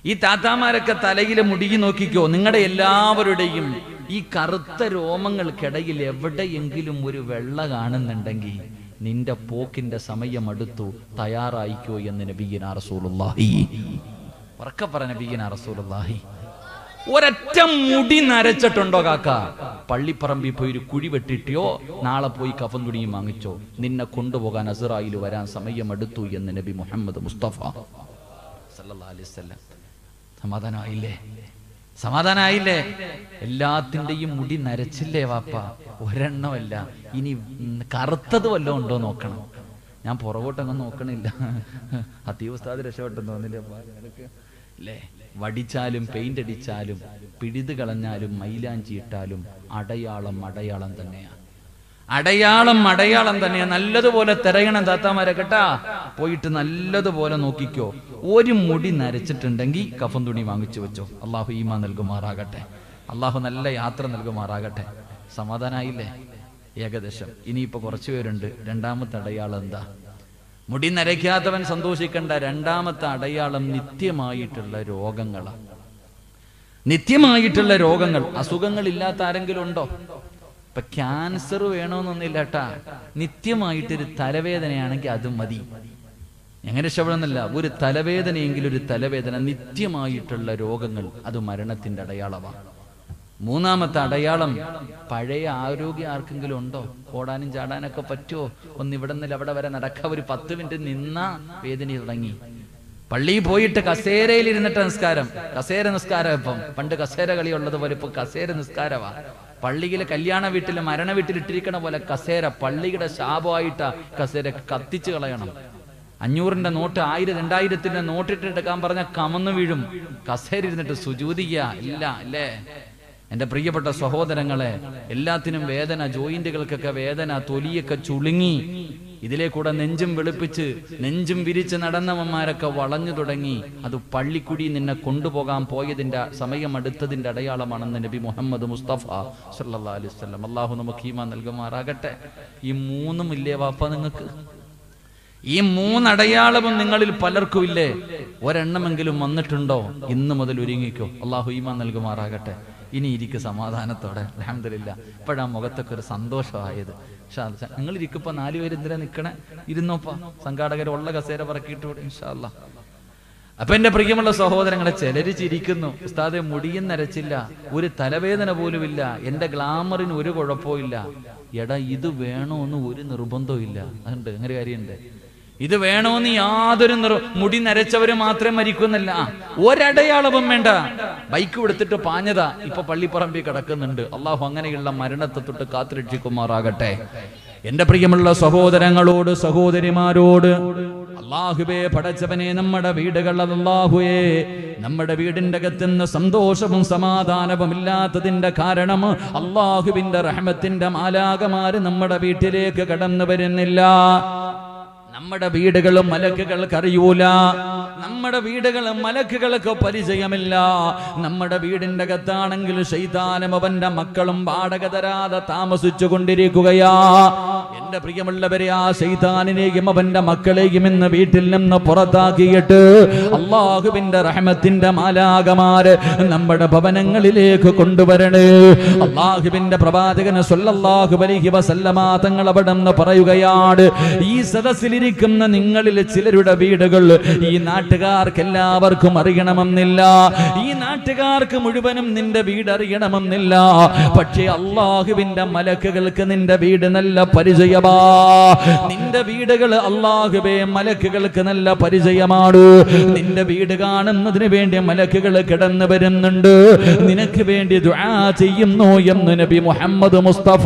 ഈ താത്താമാരൊക്കെ തലയിലെ മുടിയിൽ നോക്കിക്കോ. നിങ്ങളുടെ എല്ലാവരുടെയും ഈ കറുത്ത രോമങ്ങൾക്കിടയിൽ എവിടെയെങ്കിലും ഒരു വെള്ള കാണുന്നുണ്ടെങ്കിൽ നിന്റെ പോക്കിന്റെ സമയം അടുത്തു, തയ്യാറായിക്കോ എന്ന് നബിയിനാ റസൂലുള്ളാഹി. ഉറക്കെ പറ നബിയിനാ റസൂലുള്ളാഹി. ഒരൊറ്റ മുടി നരച്ചിട്ടുണ്ടോ കാക്ക? പള്ളിപ്പറമ്പിൽ പോയി ഒരു കുഴി വെട്ടിട്ടിയോ? നാളെ പോയി കഫൻ തുണിയും വാങ്ങിച്ചോ. നിന്നെ കൊണ്ടുപോകാൻ അസ്റായിൽ വരാൻ സമയം എടുത്തു എന്ന് നബി മുഹമ്മദ് മുസ്തഫ സല്ലല്ലാഹു അലൈഹി വസല്ലം. സമാധാനമായില്ലേ? സമാധാനമായില്ലേ? എല്ലാത്തിന്റെയും മുടി നരച്ചില്ലേ വാപ്പ? ഒരെണ്ണമല്ല. ഇനി കറുത്തത് വല്ലതും ഉണ്ടോ നോക്കണം. ഞാൻ പുറകോട്ടൊന്നും നോക്കണില്ല. അത്തീവ് ഉസ്താദ് രക്ഷപ്പെട്ടെന്ന് തോന്നില്ലേ അല്ലേ? വടിച്ചാലും പെയിന്റ് അടിച്ചാലും പിടിത് കളഞ്ഞാലും മൈലാഞ്ചി ഇട്ടാലും അടയാളം തന്നെയാണ്. അടയാളം തന്നെയാ. നല്ലതുപോലെ തിരയണം താത്താമാരെ കേട്ടാ. പോയിട്ട് നല്ലതുപോലെ നോക്കിക്കോ. ഒരു മുടി നരച്ചിട്ടുണ്ടെങ്കിൽ കഫൻ തുണി വാങ്ങിച്ചു വെച്ചോ. അള്ളാഹു ഈമാൻ നൽകുമാറാകട്ടെ. അള്ളാഹു നല്ല യാത്ര നൽകുമാറാകട്ടെ. സമാധാനായില്ലേ? ഏകദേശം. ഇനിയിപ്പോ കുറച്ചു പേരുണ്ട്. 2-ാമത്തെ അടയാളം എന്താ? മുടി നരയ്ക്കാത്തവൻ സന്തോഷിക്കേണ്ട. 2-ാമത്തെ അടയാളം നിത്യമായിട്ടുള്ള രോഗങ്ങളാണ്. നിത്യമായിട്ടുള്ള രോഗങ്ങൾ. അസുഖങ്ങൾ ഇല്ലാത്ത ആരെങ്കിലും ഉണ്ടോ? ഇപ്പൊ ക്യാൻസർ വേണമെന്നൊന്നുമില്ല കേട്ടാ. നിത്യമായിട്ടൊരു തലവേദനയാണെങ്കിൽ അതും മതി. എങ്ങനെ രക്ഷപ്പെടുന്നില്ല? ഒരു തലവേദനയെങ്കിലും ഒരു തലവേദന. നിത്യമായിട്ടുള്ള രോഗങ്ങൾ അത് മരണത്തിന്റെ അടയാളമാണ്. 3-ാമത്തെ അടയാളം പഴയ ആരോഗ്യം ആർക്കെങ്കിലും ഉണ്ടോ? ഓടാനും ചാടാനൊക്കെ പറ്റുമോ? ഒന്ന് ഇവിടെ നിന്ന് അവിടെ വരെ നടക്കുക. ഒരു 10 മിനിറ്റ് നിന്നാ വേദന തുടങ്ങി. പള്ളിയിൽ പോയിട്ട് കസേരയിൽ ഇരുന്നിട്ട് നിസ്കാരം. കസേര നിസ്കാരം. ഇപ്പം പണ്ട് കസേര കളി ഉള്ളത് പോലെ ഇപ്പൊ കസേര നിസ്കാരമാ. പള്ളിയിലെ കല്യാണ വീട്ടില് മരണ വീട്ടിൽ ഇട്ടിരിക്കണ പോലെ കസേര. പള്ളിയുടെ ശാപമായിട്ടാ കസേര. കത്തിച്ചു കളയണം. 500ന്റെ നോട്ട് 1000 2000ന്റെ നോട്ടിട്ടെടുക്കാൻ പറഞ്ഞ കമന്നു വീഴും. കസേര ഇരുന്നിട്ട് സുജൂദിയ ഇല്ല അല്ലേ? എന്റെ പ്രിയപ്പെട്ട സഹോദരങ്ങളെ, എല്ലാത്തിനും വേദന. ജോയിന്റുകൾക്കൊക്കെ വേദന. തൊലിയൊക്കെ ചുളുങ്ങി. ഇതിലെ കൂടെ നെഞ്ചും വെളുപ്പിച്ച് നെഞ്ചും വിരിച്ച് നടന്നവന്മാരൊക്കെ വളഞ്ഞു തുടങ്ങി. അത് പള്ളിക്കുടി നിന്നെ കൊണ്ടുപോകാൻ പോയതിന്റെ സമയം അടുത്തതിന്റെ അടയാളമാണെന്ന് നബി മുഹമ്മദ് മുസ്തഫ സല്ലല്ലാഹു അലൈഹി വസല്ലം. അല്ലാഹു നമുക്ക് ഈമാൻ നൽകുമാറാകട്ടെ. ഈ 3ഉം ഇല്ലേ വാപ്പ നിങ്ങൾക്ക്? ഈ 3 അടയാളവും നിങ്ങളിൽ പലർക്കും ഇല്ലേ? ഒരെണ്ണമെങ്കിലും വന്നിട്ടുണ്ടോ? ഇന്ന് മുതൽ ഒരുങ്ങിക്കോ. അല്ലാഹു ഈമാൻ നൽകുമാറാകട്ടെ. ഇനി ഇരിക്കും സമാധാനത്തോടെ. അൽഹംദുലില്ലാ. ഇപ്പോഴാ മുഖത്തൊക്കെ ഒരു സന്തോഷമായത്. നിങ്ങൾ ഇരിക്കുമ്പോ 4 പേര് എന്തിനാ നിക്കണേ? ഇരുന്നോപ്പാ. സംഘാടകർ ഉള്ള കസേര പറക്കിയിട്ട് വിടും ഇൻഷാ അല്ലാഹ്. അപ്പൊ എന്റെ പ്രിയമുള്ള സഹോദരങ്ങളെ, ചിലര് ചിരിക്കുന്നു. ഉസ്താദെ മുടിയും നരച്ചില്ല, ഒരു തലവേദന പോലും ഇല്ല, എന്റെ ഗ്ലാമറിന് ഒരു കുഴപ്പവും ഇല്ല. എടാ, ഇത് വേണോന്ന് ഒരു നിർബന്ധവും ഇല്ല. അതുണ്ട്, അങ്ങനെ കാര്യമുണ്ട്. ഇത് വേണോന്ന് യാതൊരു മുടി നരച്ചവര് മാത്രമേ മരിക്കുന്നില്ല. ഒരടയാളവും വേണ്ട. ബൈക്ക് എടുത്തിട്ട് പാഞ്ഞതാ, ഇപ്പൊ പള്ളിപ്പറമ്പിൽ കിടക്കുന്നുണ്ട്. അള്ളാഹു അങ്ങനെയുള്ള മരണത്തെ തൊട്ട് കാത്തുരക്ഷിക്കുമാറാകട്ടെ. എന്റെ പ്രിയമുള്ള സഹോദരങ്ങളോട്, സഹോദരിമാരോട്, അല്ലാഹുവേ പടച്ചവനെ, നമ്മുടെ വീടുകൾ അല്ലാഹുവേ, നമ്മുടെ വീടിന്റെ അകത്തുനിന്ന് സന്തോഷവും സമാധാനവും ഇല്ലാത്തതിന്റെ കാരണം അല്ലാഹുവിന്റെ റഹ്മത്തിന്റെ മാലാഖമാര് നമ്മുടെ വീട്ടിലേക്ക് കടന്നു വരുന്നില്ല. നമ്മുടെ വീടുകളും മലക്കുകൾക്ക് അറിയൂല, നമ്മുടെ വീടുകളും മലക്കുകൾക്ക് പരിചയമില്ല. നമ്മുടെ വീടിന്റെ അകത്താണെങ്കിൽ ശൈതാനും അവന്റെ മക്കളും വാടക തരാതെ താമസിച്ചു കൊണ്ടിരിക്കുകയാ. എന്റെ പ്രിയമുള്ളവരെ, ആ ശൈതാനിനെയും അവന്റെ മക്കളെയും ഇന്ന് വീട്ടിൽ നിന്ന് പുറത്താക്കിയിട്ട് അല്ലാഹുവിന്റെ റഹ്മത്തിന്റെ മാലാഖമാര് നമ്മുടെ ഭവനങ്ങളിലേക്ക് കൊണ്ടുവരണേ. അല്ലാഹുവിന്റെ പ്രവാചകൻ സ്വല്ലല്ലാഹു അലൈഹി വസല്ലമ തങ്ങൾ അവിടെ നിന്ന് പറയുകയാണ്, ഈ സദസ്സിൽ ിരിക്കുന്ന നിങ്ങളിൽ ചിലരുടെ വീടുകൾ ഈ നാട്ടുകാർക്ക് എല്ലാവർക്കും അറിയണമെന്നില്ല, ഈ നാട്ടുകാർക്ക് മുഴുവനും നിന്റെ വീട് അറിയണമെന്നില്ല. പക്ഷേ അല്ലാഹുവിന്റെ മലക്കുകൾക്ക് നിന്റെ വീട് നല്ല പരിചയമാ. നിന്റെ വീടുകൾ അല്ലാഹുവേ മലക്കുകൾക്ക് നല്ല പരിചയമാണ്. നിന്റെ വീട് കാണുന്നതിന് വേണ്ടി മലക്കുകൾ കിടന്നു വരുന്നുണ്ട്, നിനക്ക് വേണ്ടി ദുആ ചെയ്യുന്നു എന്ന് നബി മുഹമ്മദ് മുസ്തഫ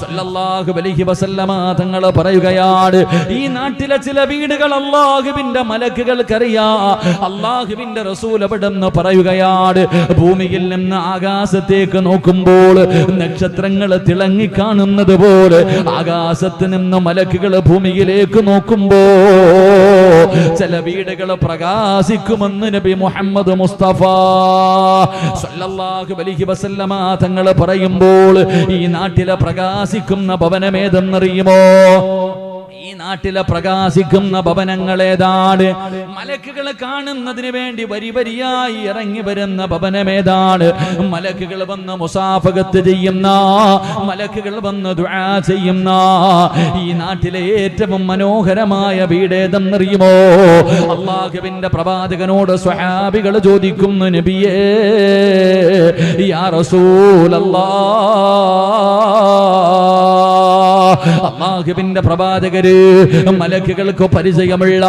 സല്ലല്ലാഹു അലൈഹി വസല്ലമ തങ്ങൾ പറയുകയാണ്. ഈ നാട്ടിലെ ചില വീടുകൾ അല്ലാഹുവിന്റെ മലക്കുകൾക്കറിയാം. അല്ലാഹുവിന്റെ റസൂൽ അവിടെന്ന് പറയുകയാണ്, ഭൂമിയിൽ നിന്ന് ആകാശത്തേക്ക് നോക്കുമ്പോൾ നക്ഷത്രങ്ങൾ തിളങ്ങി കാണുന്നത് പോലെ ആകാശത്ത് നിന്ന് മലക്കുകൾ ഭൂമിയിലേക്ക് നോക്കുമ്പോ ചില വീടുകൾ പ്രകാശിക്കുമെന്ന് നബി മുഹമ്മദ് മുസ്തഫ സല്ലല്ലാഹു അലൈഹി വസല്ലമ തങ്ങൾ പറയുമ്പോൾ ഈ നാട്ടിലെ പ്രകാശിക്കുന്ന ഭവനമേതെന്നറിയുമോ? ഈ നാട്ടിലെ പ്രകാശിക്കുന്ന ഭവനങ്ങൾ ഏതാണ്? മലക്കുകൾ കാണുന്നതിന് വേണ്ടി വരി വരിയായി ഇറങ്ങി വരുന്ന ഭവനമേതാണ്? മലക്കുകൾ വന്ന് മുസാഫഹത്ത് ചെയ്യുന്ന, മലക്കുകൾ വന്ന് ദുആ ചെയ്യുന്ന ഈ നാട്ടിലെ ഏറ്റവും മനോഹരമായ വീടേതെന്നറിയുമോ? അല്ലാഹുവിന്റെ പ്രവാചകനോട് സ്വഹാബികൾ ചോദിക്കുന്നു, നബിയേ യാ റസൂലല്ലാഹ്, അല്ലാഹുവിന്റെ പ്രവാചകര് മലക്കുകൾക്ക് പരിചയമുള്ള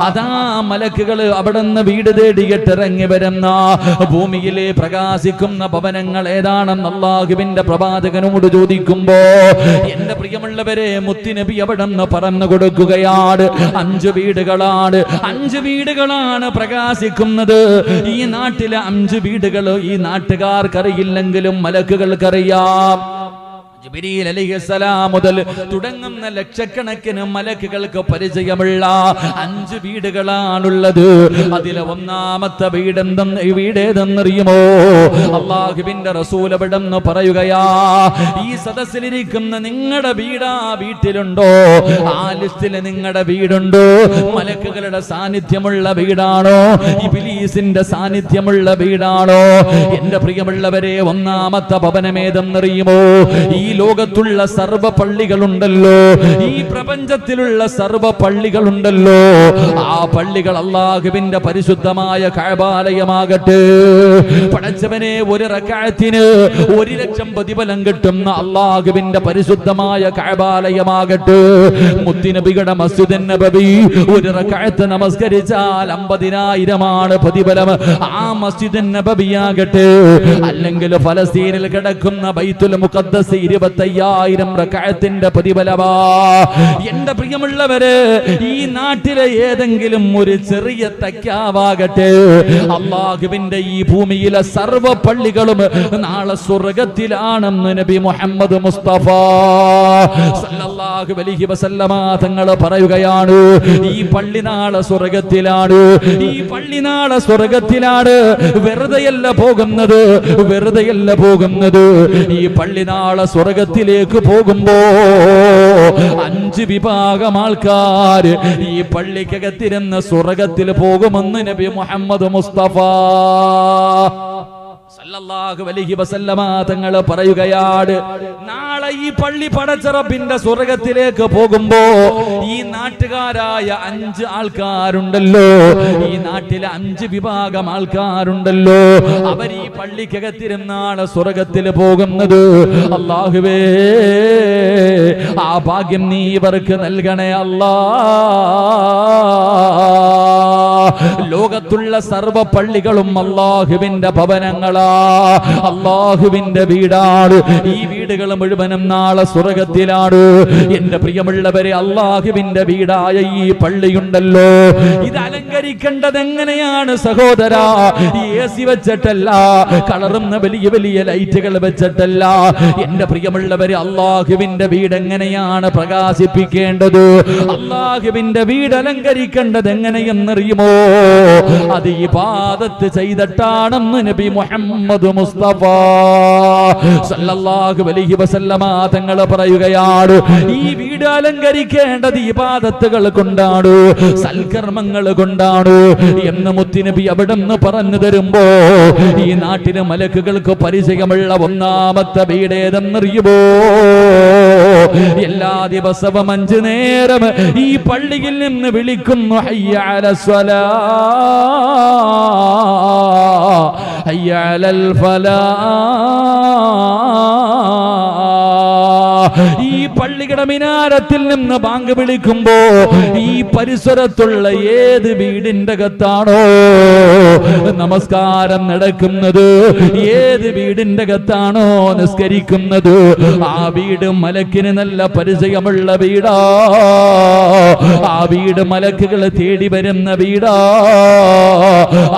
അതാ മലക്കുകൾ അവിടെ നിന്ന് വീട് തേടിയിട്ട് ഇറങ്ങി വരുന്ന ഭൂമിയിലെ പ്രകാശിക്കുന്ന ഭവനങ്ങൾ ഏതാണെന്ന് അല്ലാഹുവിന്റെ പ്രവാചകനോട് ചോദിക്കുമ്പോ എന്റെ പ്രിയമുള്ളവരെ മുത്തുനബി അവിടെ നിന്ന് പറഞ്ഞു കൊടുക്കുകയാണ്, 5 വീടുകളാണ്, 5 വീടുകളാണ് പ്രകാശിക്കുന്നത്. ഈ നാട്ടിലെ 5 വീടുകൾ ഈ നാട്ടുകാർക്കറിയില്ലെങ്കിലും മലക്കുകൾക്കറിയാം. ജിബ്രീൽ അലൈഹിസ്സലാം മുതൽ തുടങ്ങുന്ന ലക്ഷക്കണക്കിന് മലക്കുകൾക്ക് പരിചയമുള്ള 5 വീടുകളാണുള്ളത്. അതിലെ ഒന്നാമത്തെ വീടേതെന്നറിയുമോ? അല്ലാഹുവിന്റെ റസൂൽ അവിടെന്ന് പറയുകയാ, ഈ സദസ്സിലിരിക്കുന്ന നിങ്ങളുടെ വീടാ വീട്ടിലുണ്ടോ? ആ ലിസ്റ്റിൽ നിങ്ങളുടെ വീടുണ്ടോ? മലക്കുകളുടെ സാന്നിധ്യമുള്ള വീടാണോ? ഇബ്ലീസിന്റെ സാന്നിധ്യമുള്ള വീടാണോ? എന്റെ പ്രിയമുള്ളവരെ, ഒന്നാമത്തെ ഭവനമേതെന്നറിയുമോ? ഈ ലോകത്തുള്ള സർവ്വ പള്ളികളുണ്ടല്ലോ, ഈ പ്രപഞ്ചത്തിലുള്ള സർവ്വ പള്ളികളുണ്ടല്ലോ, ആ പള്ളികൾ അല്ലാഹുവിന്റെ പരിശുദ്ധമായ കഅബാലയമാകട്ടെ. പടച്ചവനെ, ഒരു റക്അത്തിന് 1,00,000 പ്രതിഫലം കിട്ടുന്ന അല്ലാഹുവിന്റെ പരിശുദ്ധമായ കഅബാലയമാകട്ടെ. മുത്തുനബിയുടെ മസ്ജിദുൻ നബവി ഒരു റക്അത്ത് നമസ്കരിച്ചാൽ 50,000 പ്രതിഫലം. ആ മസ്ജിദുൻ നബവിയാകട്ടെ, അല്ലെങ്കിൽ ഫലസ്തീനിൽ കിടക്കുന്ന ബൈത്തുൽ മുഖദ്ദസ് 25,000 റക്അത്തിന്റെ പ്രതിഫലമാ. എന്റെ പ്രിയമുള്ളവരെ, ഈ നാട്ടിലെ ഏതെങ്കിലും ഒരു ചെറിയ തക്കാവാകട്ടെ, അല്ലാഹുവിന്റെ ഈ ഭൂമിയിലെ സർവ്വ പള്ളികളും നാളെ സ്വർഗ്ഗത്തിലാണെന്ന് നബി മുഹമ്മദ് മുസ്തഫ സല്ലല്ലാഹു അലൈഹി വസല്ലമ തങ്ങൾ പറയുകയാണ്. ഈ പള്ളി നാളെ സ്വർഗ്ഗത്തിലാണ്, ഈ പള്ളി നാളെ സ്വർഗ്ഗത്തിലാണ്. വെറുതെയല്ല പോകുന്നത്, വെറുതെയല്ല പോകുന്നത്. ഈ പള്ളി നാളെ സ്വർഗത്തിലേക്ക് പോകുമ്പോ 5 വിഭാഗം ആൾക്കാർ ഈ പള്ളിക്കകത്തിരുന്ന് സ്വർഗത്തിൽ പോകുമെന്ന് നബി മുഹമ്മദ് മുസ്തഫ സല്ലല്ലാഹു അലൈഹി വസല്ലമ തങ്ങൾ പറയുകയാണ്, നാളെ ഈ പള്ളി പടച്ചറപ്പിന്റെ സ്വർഗത്തിലേക്ക് പോകുമ്പോ ഈ നാട്ടുകാരായ 5 ആൾക്കാരുണ്ടല്ലോ, ഈ നാട്ടിലെ 5 വിഭാഗം ആൾക്കാരുണ്ടല്ലോ, അവർ ഈ പള്ളിക്കകത്തിരുന്നാണ് സ്വർഗത്തിൽ പോകുന്നത്. അല്ലാഹുവേ, ആ ഭാഗ്യം നീ ഇവർക്ക് നൽകണേ അല്ലാ. ലോകത്തുള്ള സർവ്വ പള്ളികളും അല്ലാഹുവിന്റെ ഭവനങ്ങളാ, അല്ലാഹുവിന്റെ വീടാണ്. ഈ വീടുകൾ മുഴുവനും നാളെ സ്വർഗത്തിലാണ്. എന്റെ പ്രിയമുള്ളവരെ, അല്ലാഹുവിന്റെ വീടായ ഈ പള്ളിയുണ്ടല്ലോ, ഇത് അലങ്കരിക്കേണ്ടത് എങ്ങനെയാണ് സഹോദരാ? AC വെച്ചിട്ടല്ല, കളറുന്ന വലിയ വലിയ ലൈറ്റുകൾ വെച്ചിട്ടല്ല. എന്റെ പ്രിയമുള്ളവരെ, അല്ലാഹുവിന്റെ വീട് എങ്ങനെയാണ് പ്രകാശിപ്പിക്കേണ്ടത്? അല്ലാഹുവിന്റെ വീട് അലങ്കരിക്കേണ്ടത് എങ്ങനെയെന്നറിയുമോ? അത് ഇബാദത്ത് ചെയ്തിട്ടാണെന്ന് നബി മുഹമ്മദ് മുസ്തഫ സല്ലല്ലാഹു അലൈഹി വസല്ലമ തങ്ങൾ പറയുകയാണ്. ഈ വീട് അലങ്കരിക്കേണ്ടത് ഇബാദത്തുകൾ കൊണ്ടാണ്, സൽക്കർമ്മങ്ങൾ കൊണ്ടാണ് എന്ന് മുത്തുനബി അവിടുന്ന് പറഞ്ഞു തരുമ്പോ, ഈ നാട്ടിലെ മലക്കുകൾക്ക് പരിചയമുള്ള ഒന്നാമത്തെ വീട് ഏതെന്നറിയുമോ? എല്ലാ ദിവസവും 5 നേരം ഈ പള്ളിയിൽ നിന്ന് വിളിക്കുന്നു, ഹയ്യ അലസ്സലാ, ഹയ്യ അലൽ ഫലാ. ഈ പള്ളിയുടെ മിനാരത്തിൽ നിന്ന് ബാങ്ക് വിളിക്കുമ്പോ ഈ പരിസരത്തുള്ള ഏത് വീടിന്റെ അകത്താണോ നമസ്കാരം നടക്കുന്നത്, ഏത് വീടിന്റെ അകത്താണോ നിസ്കരിക്കുന്നത്, ആ വീട് മലക്കിന് നല്ല പരിചയമുള്ള വീടാ. ആ വീട് മലക്കുകൾ തേടി വരുന്ന വീടാ.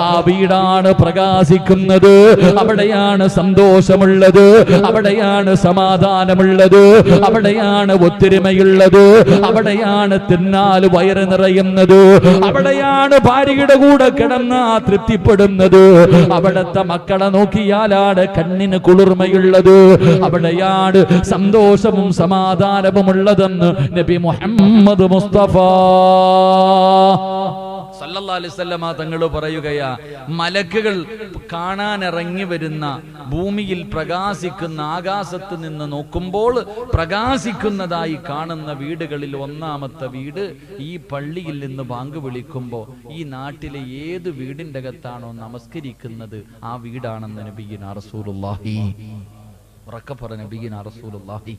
ആ വീടാണ് പ്രകാശിക്കുന്നത്. അവിടെയാണ് സന്തോഷമുള്ളത്, അവിടെയാണ് സമാധാനമുള്ളത്, അവിടെയാണ് ഒത്തൊരുമയുള്ളത്, അവിടെയാണ് തിന്നാൽ വയറ് നിറയുന്നത്, അവിടെയാണ് ഭാര്യയുടെ കൂടെ കിടന്ന തൃപ്തിപ്പെടുന്നത്, അവിടത്തെ മക്കളെ നോക്കിയാലാണ് കണ്ണിന് കുളിർമയുള്ളത്, അവിടെയാണ് സന്തോഷവും സമാധാനവും ഉള്ളതെന്ന് നബി മുഹമ്മദ് മുസ്തഫ സല്ലല്ലാഹു അലൈഹി വസല്ലമ തങ്ങൾ പറയുകയാ, മലക്കുകൾ കാണാൻ ഇറങ്ങി വരുന്ന, ഭൂമിയിൽ പ്രകാശിക്കുന്ന, ആകാശത്ത് നിന്ന് നോക്കുമ്പോൾ പ്രകാശിക്കുന്നതായി കാണുന്ന വീടുകളിൽ ഒന്നാമത്തെ വീട് ഈ പള്ളിയിൽ നിന്ന് ബാങ്ക് വിളിക്കുമ്പോൾ ഈ നാട്ടിലെ ഏത് വീടിന്റെ അകത്താണോ നമസ്കരിക്കുന്നത് ആ വീടാണെന്ന് നബിയുനാ റസൂലുള്ളാഹി. ഉറക്കെ പറഞ്ഞ നബിയുനാ റസൂലുള്ളാഹി.